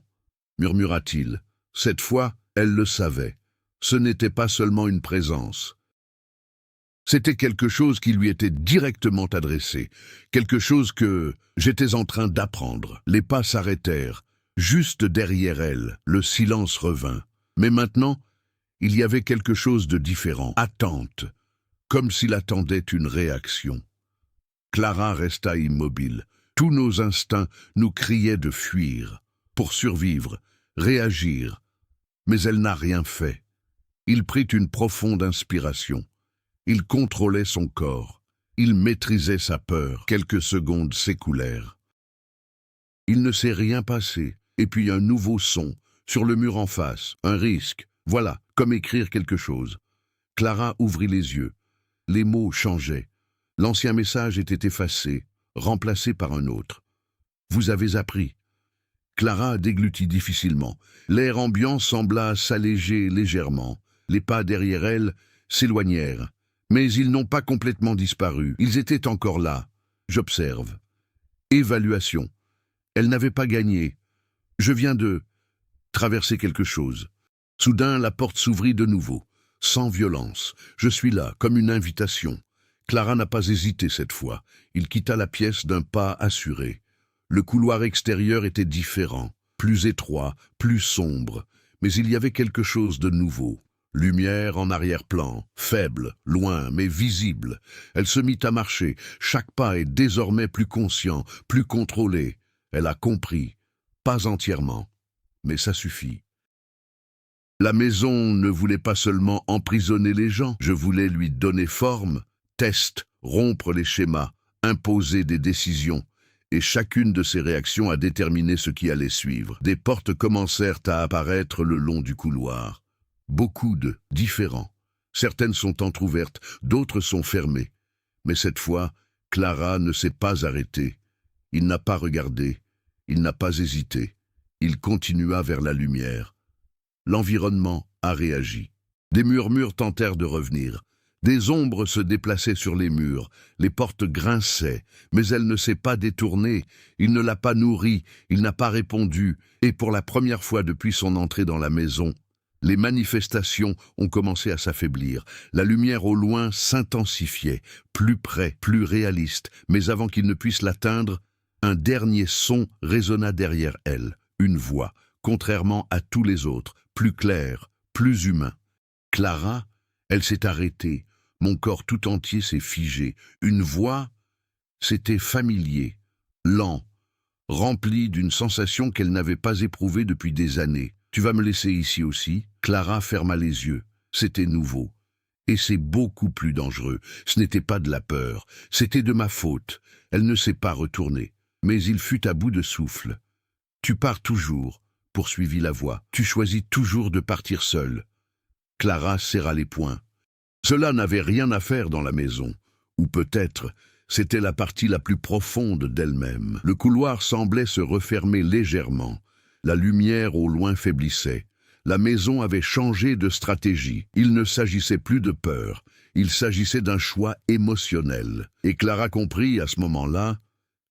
murmura-t-il. Cette fois, elle le savait. Ce n'était pas seulement une présence. C'était quelque chose qui lui était directement adressé, quelque chose que j'étais en train d'apprendre. Les pas s'arrêtèrent, juste derrière elle, le silence revint. Mais maintenant, il y avait quelque chose de différent, attente, comme s'il attendait une réaction. Clara resta immobile. Tous nos instincts nous criaient de fuir, pour survivre, réagir. Mais elle n'a rien fait. Il prit une profonde inspiration. Il contrôlait son corps. Il maîtrisait sa peur. Quelques secondes s'écoulèrent. Il ne s'est rien passé. Et puis un nouveau son, sur le mur en face, un risque. Voilà, comme écrire quelque chose. Clara ouvrit les yeux. Les mots changeaient. L'ancien message était effacé, remplacé par un autre. Vous avez appris. Clara déglutit difficilement. L'air ambiant sembla s'alléger légèrement. Les pas derrière elle s'éloignèrent. Mais ils n'ont pas complètement disparu. Ils étaient encore là. J'observe. Évaluation. Elle n'avait pas gagné. Je viens de traverser quelque chose. Soudain, la porte s'ouvrit de nouveau, sans violence. Je suis là, comme une invitation. Clara n'a pas hésité cette fois. Il quitta la pièce d'un pas assuré. Le couloir extérieur était différent, plus étroit, plus sombre. Mais il y avait quelque chose de nouveau. Lumière en arrière-plan, faible, loin, mais visible. Elle se mit à marcher. Chaque pas est désormais plus conscient, plus contrôlé. Elle a compris. Pas entièrement. Mais ça suffit. La maison ne voulait pas seulement emprisonner les gens. Je voulais lui donner forme, test, rompre les schémas, imposer des décisions. Et chacune de ces réactions a déterminé ce qui allait suivre. Des portes commencèrent à apparaître le long du couloir. Beaucoup de différents. Certaines sont entr'ouvertes, d'autres sont fermées. Mais cette fois, Clara ne s'est pas arrêtée. Il n'a pas regardé. Il n'a pas hésité. Il continua vers la lumière. L'environnement a réagi. Des murmures tentèrent de revenir. Des ombres se déplaçaient sur les murs. Les portes grinçaient, mais elle ne s'est pas détournée. Il ne l'a pas nourrie, il n'a pas répondu. Et pour la première fois depuis son entrée dans la maison, les manifestations ont commencé à s'affaiblir. La lumière au loin s'intensifiait, plus près, plus réaliste. Mais avant qu'il ne puisse l'atteindre, un dernier son résonna derrière elle. Une voix, contrairement à tous les autres, plus claire, plus humain. Clara, elle s'est arrêtée. Mon corps tout entier s'est figé. Une voix, c'était familier, lent, rempli d'une sensation qu'elle n'avait pas éprouvée depuis des années. « Tu vas me laisser ici aussi ?» Clara ferma les yeux. C'était nouveau. Et c'est beaucoup plus dangereux. Ce n'était pas de la peur, c'était de ma faute. Elle ne s'est pas retournée. Mais il fut à bout de souffle. « Tu pars toujours », poursuivit la voix. « Tu choisis toujours de partir seule. » Clara serra les poings. Cela n'avait rien à faire dans la maison. Ou peut-être, c'était la partie la plus profonde d'elle-même. Le couloir semblait se refermer légèrement. La lumière au loin faiblissait. La maison avait changé de stratégie. Il ne s'agissait plus de peur. Il s'agissait d'un choix émotionnel. Et Clara comprit à ce moment-là,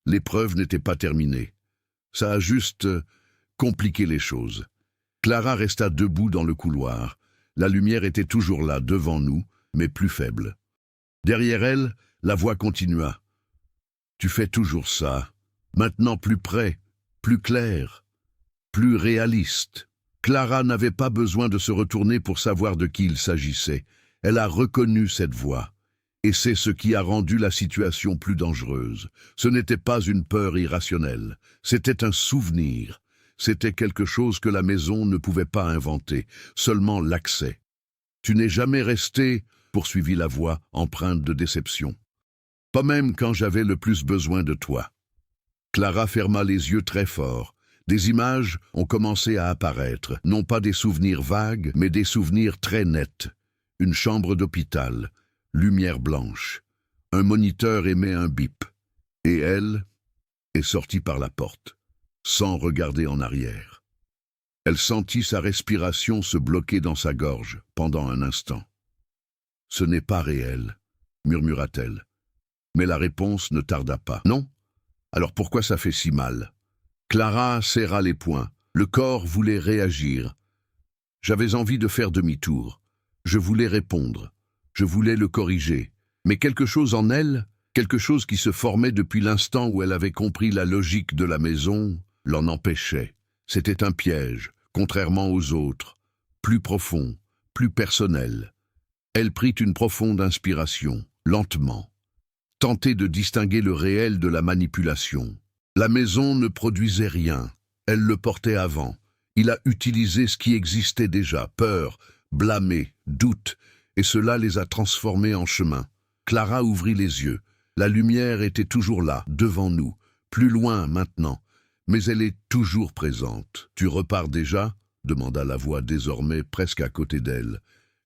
l'épreuve n'était pas terminée. Ça a juste compliqué les choses. Clara resta debout dans le couloir. La lumière était toujours là, devant nous, mais plus faible. Derrière elle, la voix continua. « Tu fais toujours ça. Maintenant plus près, plus clair, plus réaliste. » Clara n'avait pas besoin de se retourner pour savoir de qui il s'agissait. Elle a reconnu cette voix. Et c'est ce qui a rendu la situation plus dangereuse. Ce n'était pas une peur irrationnelle. C'était un souvenir. C'était quelque chose que la maison ne pouvait pas inventer, seulement l'accès. « Tu n'es jamais resté, » poursuivit la voix, empreinte de déception. « Pas même quand j'avais le plus besoin de toi. » Clara ferma les yeux très fort. Des images ont commencé à apparaître, non pas des souvenirs vagues, mais des souvenirs très nets. Une chambre d'hôpital, lumière blanche. Un moniteur émet un bip. Et elle est sortie par la porte, sans regarder en arrière. Elle sentit sa respiration se bloquer dans sa gorge pendant un instant. « Ce n'est pas réel », murmura-t-elle. Mais la réponse ne tarda pas. « Non ? Alors pourquoi ça fait si mal ?» Clara serra les poings. Le corps voulait réagir. J'avais envie de faire demi-tour. Je voulais répondre. Je voulais le corriger. Mais quelque chose en elle, quelque chose qui se formait depuis l'instant où elle avait compris la logique de la maison, l'en empêchait. C'était un piège, contrairement aux autres, plus profond, plus personnel. Elle prit une profonde inspiration, lentement. Tenter de distinguer le réel de la manipulation. La maison ne produisait rien. Elle le portait avant. Il a utilisé ce qui existait déjà, peur, blâmer, doute, et cela les a transformés en chemin. Clara ouvrit les yeux. La lumière était toujours là, devant nous, plus loin maintenant, mais elle est toujours présente. « Tu repars déjà ?» demanda la voix désormais presque à côté d'elle.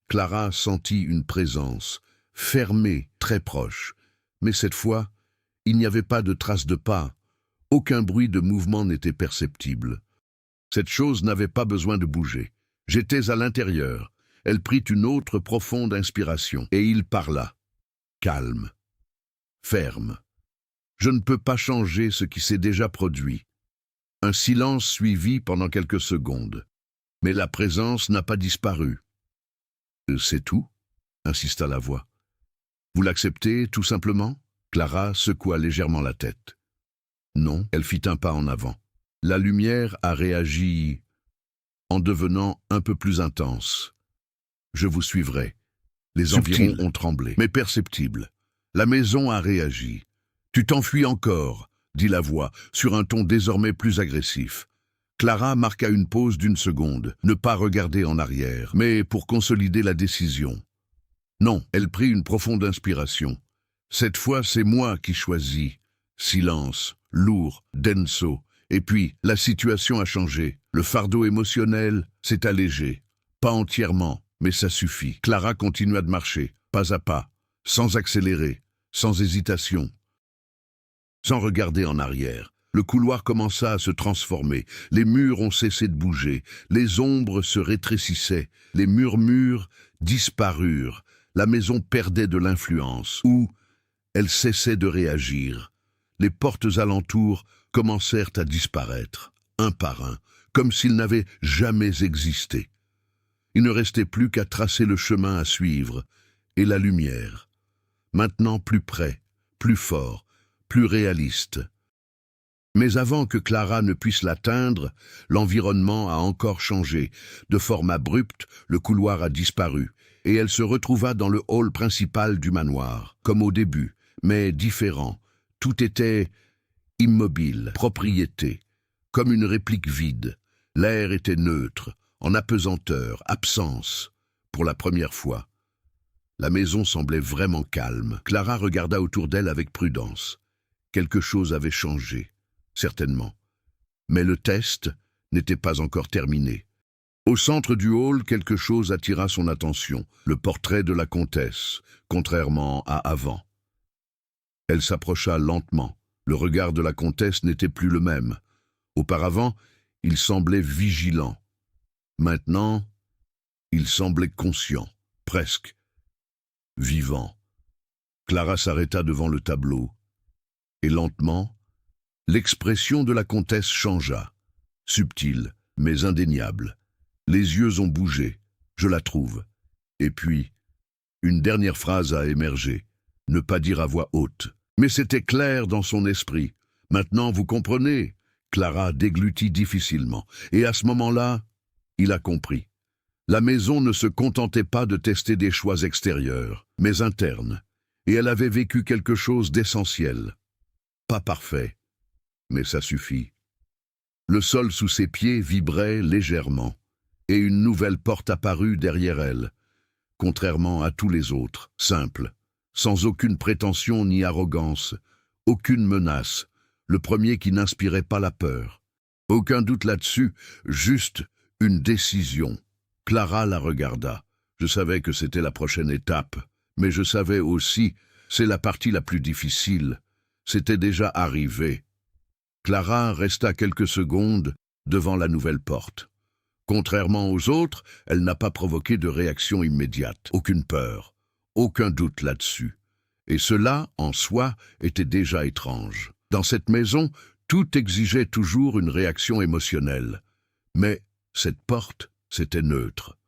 Clara sentit une présence, fermée, très proche. Mais cette fois, il n'y avait pas de trace de pas. Aucun bruit de mouvement n'était perceptible. Cette chose n'avait pas besoin de bouger. J'étais à l'intérieur. Elle prit une autre profonde inspiration, et il parla. Calme. Ferme. Je ne peux pas changer ce qui s'est déjà produit. Un silence suivit pendant quelques secondes. Mais la présence n'a pas disparu. C'est tout, insista la voix. Vous l'acceptez, tout simplement? Clara secoua légèrement la tête. Non, elle fit un pas en avant. La lumière a réagi en devenant un peu plus intense. Je vous suivrai. Les environs ont tremblé, mais perceptible. La maison a réagi. Tu t'enfuis encore, dit la voix, sur un ton désormais plus agressif. Clara marqua une pause d'une seconde, ne pas regarder en arrière, mais pour consolider la décision. Non, elle prit une profonde inspiration. Cette fois, c'est moi qui choisis. Silence, lourd, denso. Et puis, la situation a changé. Le fardeau émotionnel s'est allégé. Pas entièrement, mais ça suffit. Clara continua de marcher, pas à pas, sans accélérer, sans hésitation, sans regarder en arrière. Le couloir commença à se transformer. Les murs ont cessé de bouger. Les ombres se rétrécissaient. Les murmures disparurent. La maison perdait de l'influence, ou elle cessait de réagir. Les portes alentours commencèrent à disparaître, un par un, comme s'ils n'avaient jamais existé. Il ne restait plus qu'à tracer le chemin à suivre, et la lumière. Maintenant plus près, plus fort, plus réaliste. Mais avant que Clara ne puisse l'atteindre, l'environnement a encore changé. De forme abrupte, le couloir a disparu, et elle se retrouva dans le hall principal du manoir, comme au début, mais différent. Tout était immobile, propriété, comme une réplique vide. L'air était neutre, en apesanteur, absence, pour la première fois. La maison semblait vraiment calme. Clara regarda autour d'elle avec prudence. Quelque chose avait changé, certainement. Mais le test n'était pas encore terminé. Au centre du hall, quelque chose attira son attention, le portrait de la comtesse, contrairement à avant. Elle s'approcha lentement. Le regard de la comtesse n'était plus le même. Auparavant, il semblait vigilant. Maintenant, il semblait conscient, presque vivant. Clara s'arrêta devant le tableau, et lentement, l'expression de la comtesse changea, subtile, mais indéniable. Les yeux ont bougé, je la trouve. Et puis, une dernière phrase a émergé, ne pas dire à voix haute. Mais c'était clair dans son esprit. Maintenant, vous comprenez? Clara déglutit difficilement. Et à ce moment-là, il a compris. La maison ne se contentait pas de tester des choix extérieurs, mais internes. Et elle avait vécu quelque chose d'essentiel. Pas parfait, mais ça suffit. Le sol sous ses pieds vibrait légèrement, et une nouvelle porte apparut derrière elle, contrairement à tous les autres, simple, sans aucune prétention ni arrogance, aucune menace, le premier qui n'inspirait pas la peur. Aucun doute là-dessus, juste une décision. Clara la regarda. Je savais que c'était la prochaine étape, mais je savais aussi, c'est la partie la plus difficile. C'était déjà arrivé. Clara resta quelques secondes devant la nouvelle porte. Contrairement aux autres, elle n'a pas provoqué de réaction immédiate, aucune peur, aucun doute là-dessus. Et cela, en soi, était déjà étrange. Dans cette maison, tout exigeait toujours une réaction émotionnelle. Mais cette porte, c'était neutre.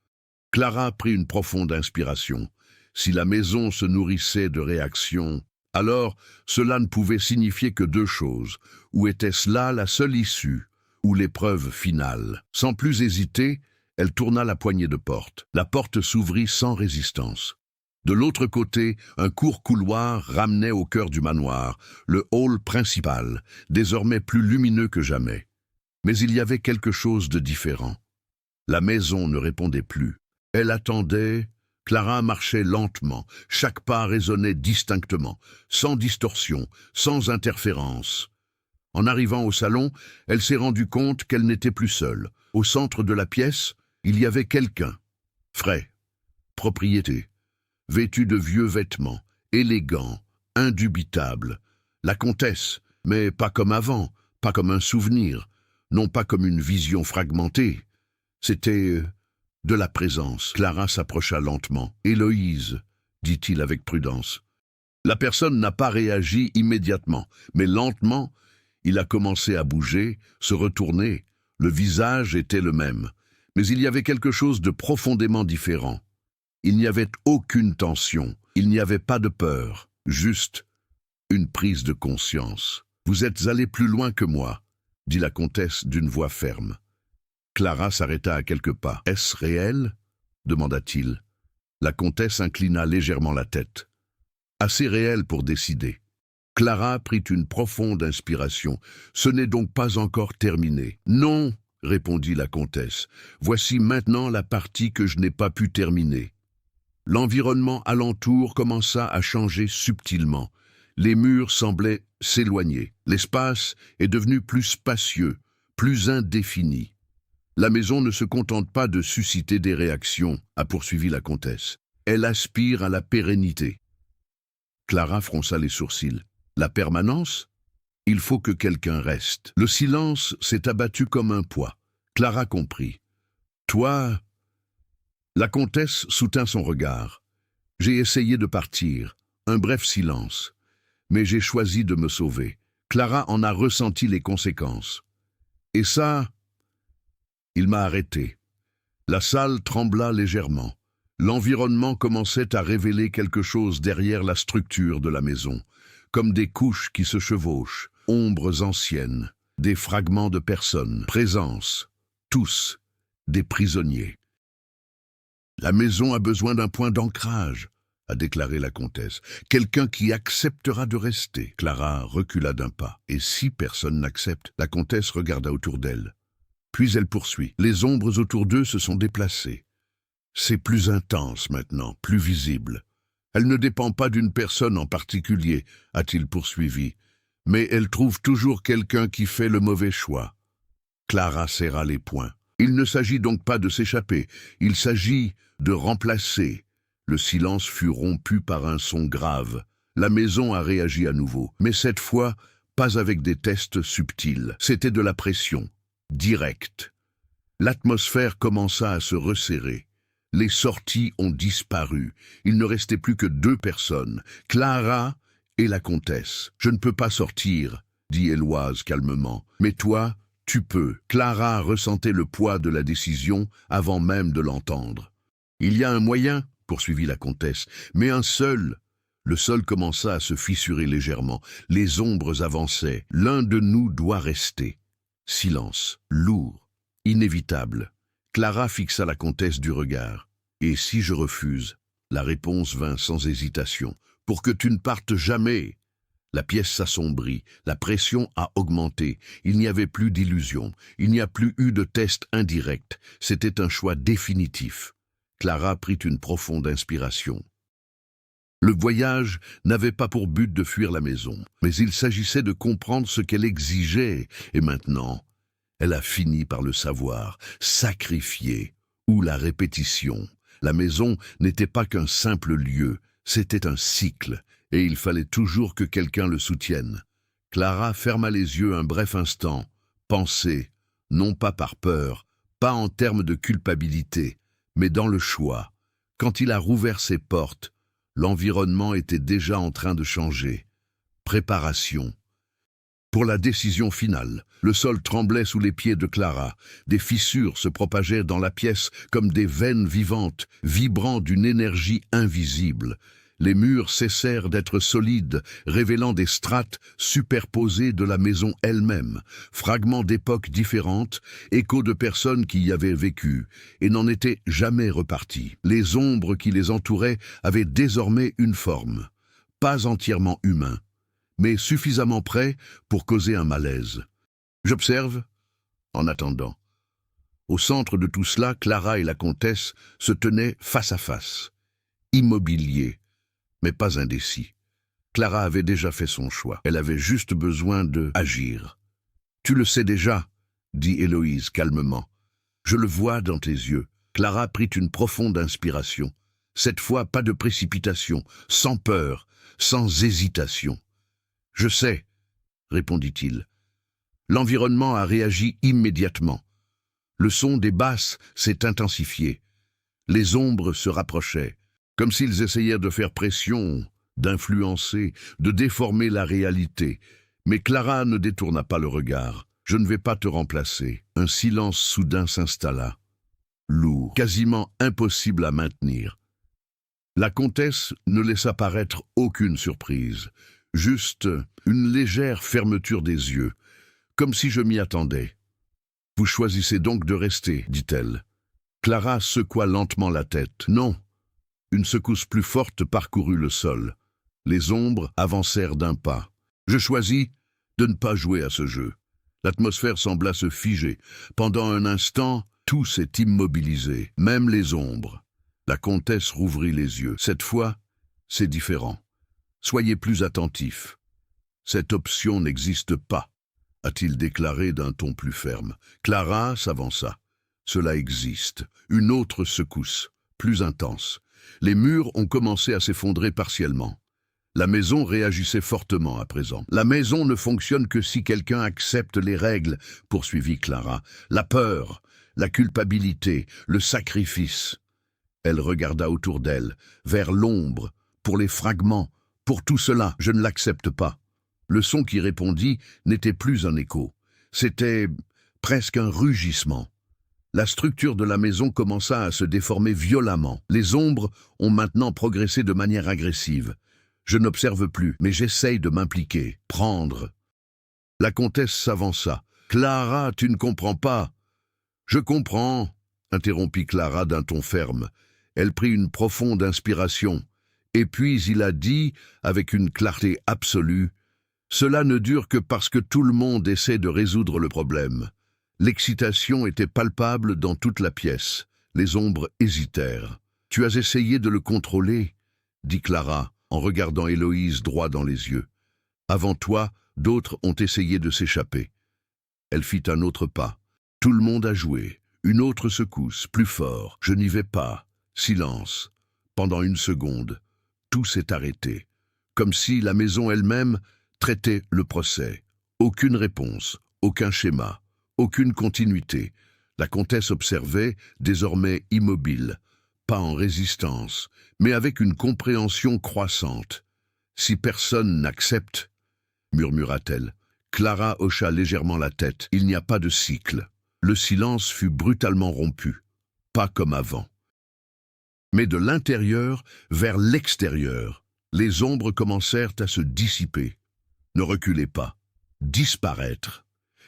Clara prit une profonde inspiration. Si la maison se nourrissait de réactions, alors cela ne pouvait signifier que deux choses. Ou était-ce là la seule issue, ou l'épreuve finale? Sans plus hésiter, elle tourna la poignée de porte. La porte s'ouvrit sans résistance. De l'autre côté, un court couloir ramenait au cœur du manoir, le hall principal, désormais plus lumineux que jamais. Mais il y avait quelque chose de différent. La maison ne répondait plus. Elle attendait. Clara marchait lentement, chaque pas résonnait distinctement, sans distorsion, sans interférence. En arrivant au salon, elle s'est rendue compte qu'elle n'était plus seule. Au centre de la pièce, il y avait quelqu'un. Frais, propriété, vêtu de vieux vêtements, élégant, indubitable. La comtesse, mais pas comme avant, pas comme un souvenir, non pas comme une vision fragmentée. C'était de la présence. Clara s'approcha lentement. « Héloïse », dit-il avec prudence. La personne n'a pas réagi immédiatement, mais lentement, il a commencé à bouger, se retourner. Le visage était le même, mais il y avait quelque chose de profondément différent. Il n'y avait aucune tension, il n'y avait pas de peur, juste une prise de conscience. « Vous êtes allé plus loin que moi », dit la comtesse d'une voix ferme. Clara s'arrêta à quelques pas. « Est-ce réel ?» demanda-t-il. La comtesse inclina légèrement la tête. Assez réel pour décider. Clara prit une profonde inspiration. « Ce n'est donc pas encore terminé. »« Non, » répondit la comtesse. « Voici maintenant la partie que je n'ai pas pu terminer. » L'environnement alentour commença à changer subtilement. Les murs semblaient s'éloigner. L'espace est devenu plus spacieux, plus indéfini. La maison ne se contente pas de susciter des réactions, a poursuivi la comtesse. Elle aspire à la pérennité. Clara fronça les sourcils. La permanence? Il faut que quelqu'un reste. Le silence s'est abattu comme un poids. Clara comprit. Toi... La comtesse soutint son regard. J'ai essayé de partir. Un bref silence. Mais j'ai choisi de me sauver. Clara en a ressenti les conséquences. Et ça... Il m'a arrêté. La salle trembla légèrement. L'environnement commençait à révéler quelque chose derrière la structure de la maison, comme des couches qui se chevauchent, ombres anciennes, des fragments de personnes, présences, tous, des prisonniers. La maison a besoin d'un point d'ancrage, a déclaré la comtesse. Quelqu'un qui acceptera de rester. Clara recula d'un pas. Et si personne n'accepte? La comtesse regarda autour d'elle. Puis elle poursuit. Les ombres autour d'eux se sont déplacées. C'est plus intense maintenant, plus visible. Elle ne dépend pas d'une personne en particulier, a-t-il poursuivi, mais elle trouve toujours quelqu'un qui fait le mauvais choix. Clara serra les poings. Il ne s'agit donc pas de s'échapper, il s'agit de remplacer. Le silence fut rompu par un son grave. La maison a réagi à nouveau, mais cette fois, pas avec des tests subtils. C'était de la pression. Direct. L'atmosphère commença à se resserrer. Les sorties ont disparu. Il ne restait plus que deux personnes, Clara et la comtesse. « Je ne peux pas sortir », dit Héloïse calmement. « Mais toi, tu peux. » Clara ressentait le poids de la décision avant même de l'entendre. « Il y a un moyen, » poursuivit la comtesse, « mais un seul. » Le sol commença à se fissurer légèrement. Les ombres avançaient. L'un de nous doit rester. Silence, lourd, inévitable. Clara fixa la comtesse du regard. « Et si je refuse ?» La réponse vint sans hésitation. « Pour que tu ne partes jamais !» La pièce s'assombrit, la pression a augmenté. Il n'y avait plus d'illusion, il n'y a plus eu de test indirect. C'était un choix définitif. Clara prit une profonde inspiration. Le voyage n'avait pas pour but de fuir la maison, mais il s'agissait de comprendre ce qu'elle exigeait, et maintenant, elle a fini par le savoir, sacrifié, ou la répétition. La maison n'était pas qu'un simple lieu, c'était un cycle, et il fallait toujours que quelqu'un le soutienne. Clara ferma les yeux un bref instant, pensait, non pas par peur, pas en termes de culpabilité, mais dans le choix. Quand il a rouvert ses portes, l'environnement était déjà en train de changer. Préparation. pour la décision finale. Le sol tremblait sous les pieds de Clara. Des fissures se propageaient dans la pièce comme des veines vivantes, vibrant d'une énergie invisible. Les murs cessèrent d'être solides, révélant des strates superposées de la maison elle-même, fragments d'époques différentes, échos de personnes qui y avaient vécu, et n'en étaient jamais repartis. Les ombres qui les entouraient avaient désormais une forme, pas entièrement humain, mais suffisamment près pour causer un malaise. J'observe, en attendant. Au centre de tout cela, Clara et la comtesse se tenaient face à face, immobiliers, mais pas indécis. Clara avait déjà fait son choix. Elle avait juste besoin de agir. « Tu le sais déjà, » dit Héloïse calmement. « Je le vois dans tes yeux. » Clara prit une profonde inspiration. Cette fois, pas de précipitation, sans peur, sans hésitation. « Je sais, » répondit-il. L'environnement a réagi immédiatement. Le son des basses s'est intensifié. Les ombres se rapprochaient, comme s'ils essayaient de faire pression, d'influencer, de déformer la réalité. Mais Clara ne détourna pas le regard. « Je ne vais pas te remplacer. » Un silence soudain s'installa, lourd, quasiment impossible à maintenir. La comtesse ne laissa paraître aucune surprise, juste une légère fermeture des yeux, comme si je m'y attendais. « Vous choisissez donc de rester, » dit-elle. Clara secoua lentement la tête. « Non. » Une secousse plus forte parcourut le sol. Les ombres avancèrent d'un pas. Je choisis de ne pas jouer à ce jeu. L'atmosphère sembla se figer. Pendant un instant, tout s'est immobilisé, même les ombres. La comtesse rouvrit les yeux. Cette fois, c'est différent. Soyez plus attentifs. Cette option n'existe pas, a-t-il déclaré d'un ton plus ferme. Clara s'avança. Cela existe. Une autre secousse, plus intense. Les murs ont commencé à s'effondrer partiellement. La maison réagissait fortement à présent. « La maison ne fonctionne que si quelqu'un accepte les règles, » poursuivit Clara. « La peur, la culpabilité, le sacrifice. » Elle regarda autour d'elle, vers l'ombre, pour les fragments, pour tout cela. « Je ne l'accepte pas. » Le son qui répondit n'était plus un écho. C'était presque un rugissement. La structure de la maison commença à se déformer violemment. Les ombres ont maintenant progressé de manière agressive. Je n'observe plus, mais j'essaye de m'impliquer, prendre. La comtesse s'avança. « Clara, tu ne comprends pas. »« Je comprends, » interrompit Clara d'un ton ferme. Elle prit une profonde inspiration. Et puis il a dit, avec une clarté absolue, « Cela ne dure que parce que tout le monde essaie de résoudre le problème. » L'excitation était palpable dans toute la pièce. Les ombres hésitèrent. « Tu as essayé de le contrôler, » dit Clara, en regardant Héloïse droit dans les yeux. « Avant toi, d'autres ont essayé de s'échapper. » Elle fit un autre pas. Tout le monde a joué. Une autre secousse, plus fort. « Je n'y vais pas. » Silence. Pendant une seconde, tout s'est arrêté. Comme si la maison elle-même traitait le procès. Aucune réponse, aucun schéma. Aucune continuité. La comtesse observait, désormais immobile, pas en résistance, mais avec une compréhension croissante. « Si personne n'accepte, » murmura-t-elle. Clara hocha légèrement la tête. Il n'y a pas de cycle. Le silence fut brutalement rompu, pas comme avant. Mais de l'intérieur vers l'extérieur, les ombres commencèrent à se dissiper. Ne reculez pas. Disparaître.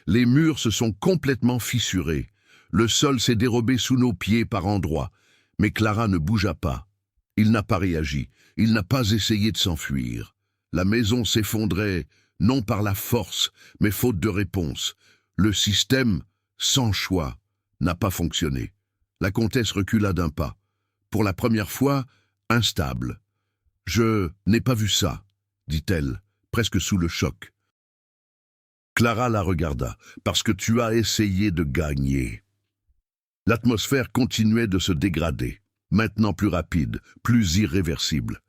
Les murs se sont complètement fissurés. Le sol s'est dérobé sous nos pieds par endroits. Mais Clara ne bougea pas. Il n'a pas réagi. Il n'a pas essayé de s'enfuir. La maison s'effondrait, non par la force, mais faute de réponse. Le système, sans choix, n'a pas fonctionné. La comtesse recula d'un pas. Pour la première fois, instable. « Je n'ai pas vu ça, » dit-elle, presque sous le choc. Clara la regarda. « Parce que tu as essayé de gagner. » L'atmosphère continuait de se dégrader, maintenant plus rapide, plus irréversible.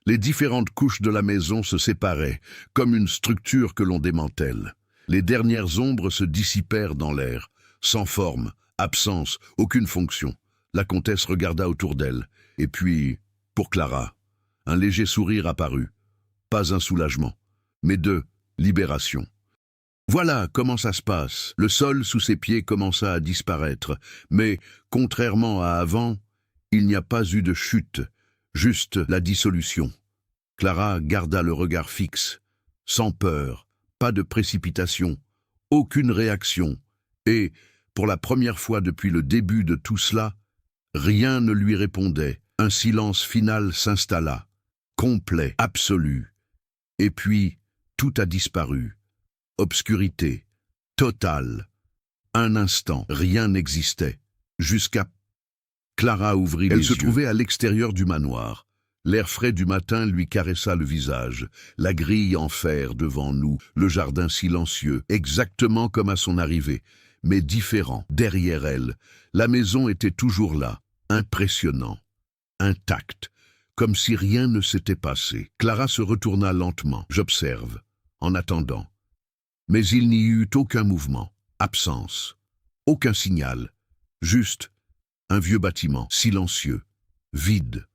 Les différentes couches de la maison se séparaient, comme une structure que l'on démantèle. Les dernières ombres se dissipèrent dans l'air, sans forme, absence, aucune fonction. La comtesse regarda autour d'elle, et puis, pour Clara, un léger sourire apparut. Pas un soulagement, mais de libération. Voilà comment ça se passe. Le sol sous ses pieds commença à disparaître, mais, contrairement à avant, il n'y a pas eu de chute, juste la dissolution. Clara garda le regard fixe, sans peur, pas de précipitation, aucune réaction, et, pour la première fois depuis le début de tout cela, rien ne lui répondait. Un silence final s'installa, complet, absolu. Et puis, tout a disparu. Obscurité, totale. Un instant, rien n'existait. Jusqu'à... Clara ouvrit les yeux. Elle se trouvait à l'extérieur du manoir. L'air frais du matin lui caressa le visage. La grille en fer devant nous, le jardin silencieux, exactement comme à son arrivée, mais différent. Derrière elle, la maison était toujours là, impressionnant, intacte, comme si rien ne s'était passé. Clara se retourna lentement. J'observe, en attendant. Mais il n'y eut aucun mouvement, absence, aucun signal, juste un vieux bâtiment, silencieux, vide,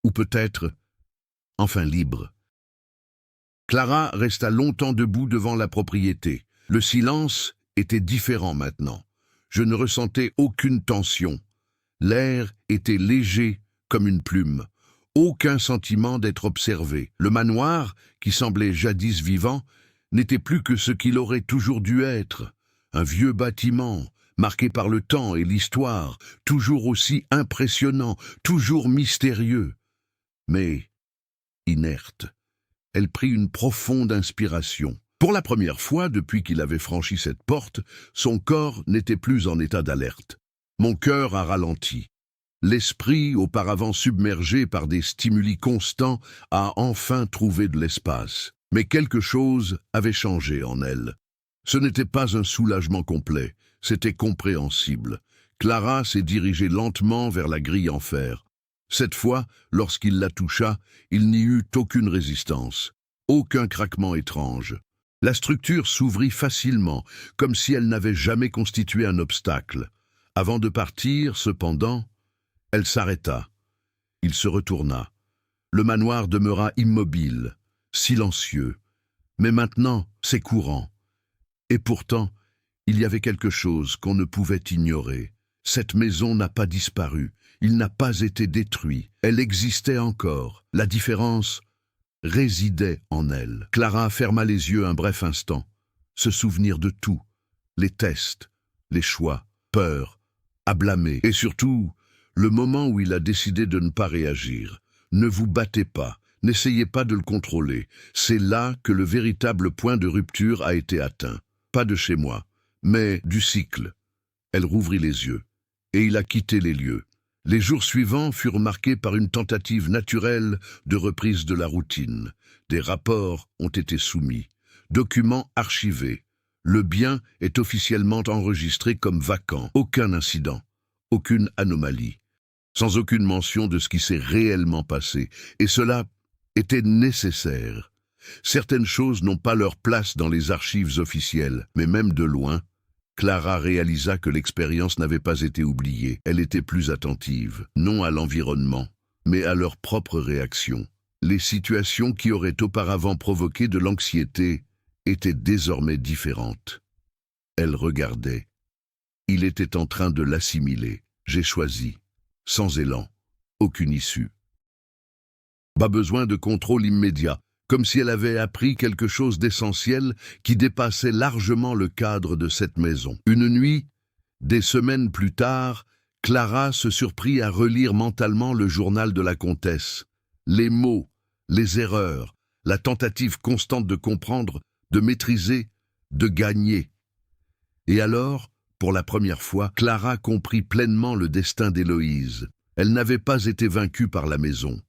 ou peut-être, enfin libre. Clara resta longtemps debout devant la propriété. Le silence était différent maintenant. Je ne ressentais aucune tension. L'air était léger comme une plume. Aucun sentiment d'être observé. Le manoir, qui semblait jadis vivant, n'était plus que ce qu'il aurait toujours dû être. Un vieux bâtiment, marqué par le temps et l'histoire, toujours aussi impressionnant, toujours mystérieux. Mais, inerte, elle prit une profonde inspiration. Pour la première fois depuis qu'il avait franchi cette porte, son corps n'était plus en état d'alerte. Mon cœur a ralenti. L'esprit, auparavant submergé par des stimuli constants, a enfin trouvé de l'espace. Mais quelque chose avait changé en elle. Ce n'était pas un soulagement complet, c'était compréhensible. Clara s'est dirigée lentement vers la grille en fer. Cette fois, lorsqu'il la toucha, il n'y eut aucune résistance, aucun craquement étrange. La structure s'ouvrit facilement, comme si elle n'avait jamais constitué un obstacle. Avant de partir, cependant, elle s'arrêta. Il se retourna. Le manoir demeura immobile, silencieux. Mais maintenant, c'est courant. Et pourtant, il y avait quelque chose qu'on ne pouvait ignorer. Cette maison n'a pas disparu. Il n'a pas été détruit. Elle existait encore. La différence résidait en elle. Clara ferma les yeux un bref instant. Se souvenir de tout. Les tests, les choix, peur, à blâmer. Et surtout, le moment où il a décidé de ne pas réagir. Ne vous battez pas. N'essayez pas de le contrôler. C'est là que le véritable point de rupture a été atteint. Pas de chez moi, mais du cycle. Elle rouvrit les yeux, et il a quitté les lieux. Les jours suivants furent marqués par une tentative naturelle de reprise de la routine. Des rapports ont été soumis, documents archivés. Le bien est officiellement enregistré comme vacant. Aucun incident, aucune anomalie, sans aucune mention de ce qui s'est réellement passé. Et cela était nécessaire. Certaines choses n'ont pas leur place dans les archives officielles, mais même de loin, Clara réalisa que l'expérience n'avait pas été oubliée. Elle était plus attentive, non à l'environnement, mais à leur propre réaction. Les situations qui auraient auparavant provoqué de l'anxiété étaient désormais différentes. Elle regardait. Il était en train de l'assimiler. J'ai choisi, sans élan, aucune issue. Pas besoin de contrôle immédiat, comme si elle avait appris quelque chose d'essentiel qui dépassait largement le cadre de cette maison. Une nuit, des semaines plus tard, Clara se surprit à relire mentalement le journal de la comtesse. Les mots, les erreurs, la tentative constante de comprendre, de maîtriser, de gagner. Et alors, pour la première fois, Clara comprit pleinement le destin d'Héloïse. Elle n'avait pas été vaincue par la maison.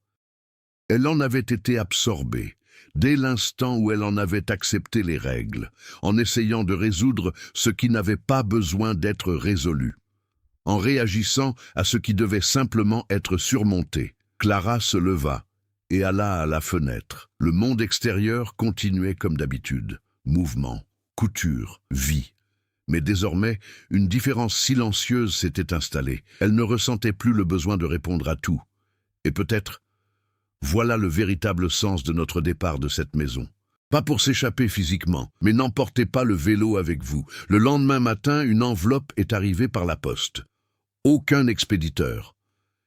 Elle en avait été absorbée, dès l'instant où elle en avait accepté les règles, en essayant de résoudre ce qui n'avait pas besoin d'être résolu, en réagissant à ce qui devait simplement être surmonté. Clara se leva et alla à la fenêtre. Le monde extérieur continuait comme d'habitude. Mouvement, couture, vie. Mais désormais, une différence silencieuse s'était installée. Elle ne ressentait plus le besoin de répondre à tout. Et peut-être, voilà le véritable sens de notre départ de cette maison. Pas pour s'échapper physiquement, mais n'emportez pas le vélo avec vous. Le lendemain matin, une enveloppe est arrivée par la poste. Aucun expéditeur.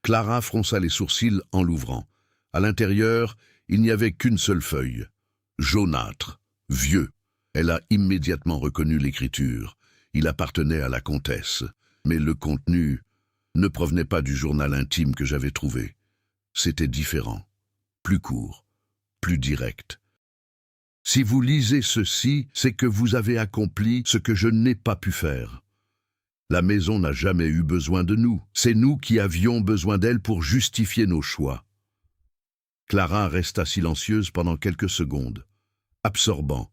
Clara fronça les sourcils en l'ouvrant. À l'intérieur, il n'y avait qu'une seule feuille. Jaunâtre, vieux. Elle a immédiatement reconnu l'écriture. Il appartenait à la comtesse. Mais le contenu ne provenait pas du journal intime que j'avais trouvé. C'était différent, plus court, plus direct. Si vous lisez ceci, c'est que vous avez accompli ce que je n'ai pas pu faire. La maison n'a jamais eu besoin de nous. C'est nous qui avions besoin d'elle pour justifier nos choix. Clara resta silencieuse pendant quelques secondes, absorbant.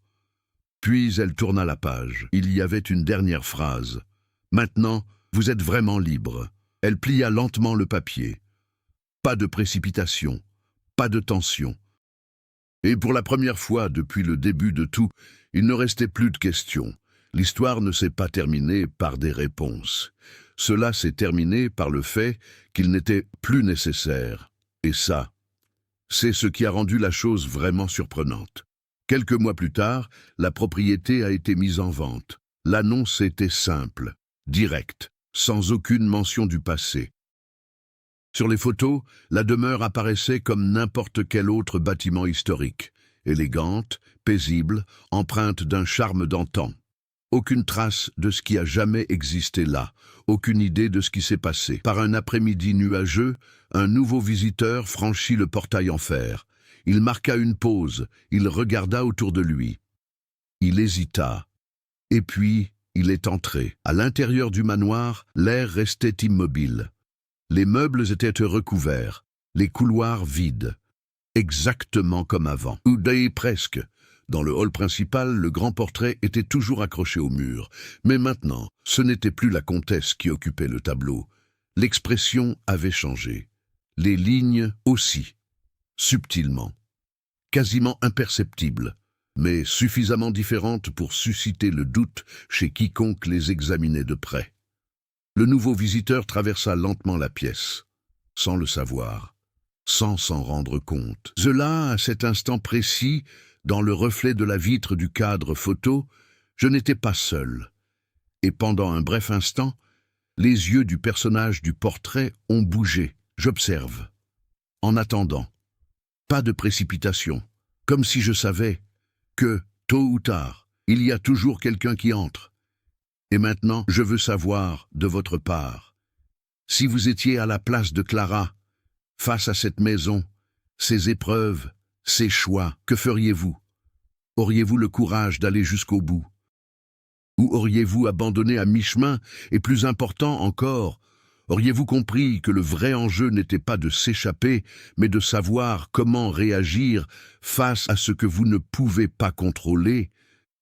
Puis elle tourna la page. Il y avait une dernière phrase. « Maintenant, vous êtes vraiment libre. » Elle plia lentement le papier. Pas de précipitation, pas de tension. Et pour la première fois depuis le début de tout, il ne restait plus de questions. L'histoire ne s'est pas terminée par des réponses. Cela s'est terminé par le fait qu'il n'était plus nécessaire. Et ça, c'est ce qui a rendu la chose vraiment surprenante. Quelques mois plus tard, la propriété a été mise en vente. L'annonce était simple, directe, sans aucune mention du passé. Sur les photos, la demeure apparaissait comme n'importe quel autre bâtiment historique, élégante, paisible, empreinte d'un charme d'antan. Aucune trace de ce qui a jamais existé là, aucune idée de ce qui s'est passé. Par un après-midi nuageux, un nouveau visiteur franchit le portail en fer. Il marqua une pause, il regarda autour de lui. Il hésita, et puis il est entré. À l'intérieur du manoir, l'air restait immobile. Les meubles étaient recouverts, les couloirs vides, exactement comme avant. Ou d'ailleurs presque. Dans le hall principal, le grand portrait était toujours accroché au mur. Mais maintenant, ce n'était plus la comtesse qui occupait le tableau. L'expression avait changé. Les lignes aussi, subtilement, quasiment imperceptibles, mais suffisamment différentes pour susciter le doute chez quiconque les examinait de près. Le nouveau visiteur traversa lentement la pièce, sans le savoir, sans s'en rendre compte. Là, à cet instant précis, dans le reflet de la vitre du cadre photo, je n'étais pas seul. Et pendant un bref instant, les yeux du personnage du portrait ont bougé. J'observe. En attendant. Pas de précipitation. Comme si je savais que, tôt ou tard, il y a toujours quelqu'un qui entre. Et maintenant, je veux savoir, de votre part, si vous étiez à la place de Clara, face à cette maison, ces épreuves, ces choix, que feriez-vous? Auriez-vous le courage d'aller jusqu'au bout? Ou auriez-vous abandonné à mi-chemin, et plus important encore, auriez-vous compris que le vrai enjeu n'était pas de s'échapper, mais de savoir comment réagir face à ce que vous ne pouvez pas contrôler?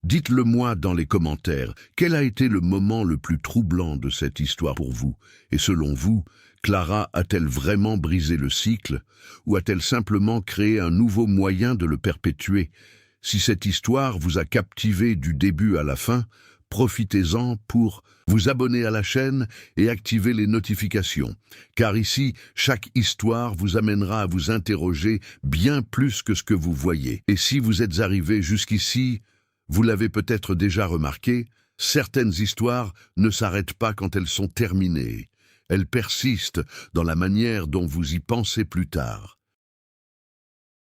Dites-le moi dans les commentaires, quel a été le moment le plus troublant de cette histoire pour vous? Et selon vous, Clara a-t-elle vraiment brisé le cycle, ou a-t-elle simplement créé un nouveau moyen de le perpétuer? Si cette histoire vous a captivé du début à la fin, profitez-en pour vous abonner à la chaîne et activer les notifications, car ici, chaque histoire vous amènera à vous interroger bien plus que ce que vous voyez. Et si vous êtes arrivé jusqu'ici, vous l'avez peut-être déjà remarqué, certaines histoires ne s'arrêtent pas quand elles sont terminées. Elles persistent dans la manière dont vous y pensez plus tard.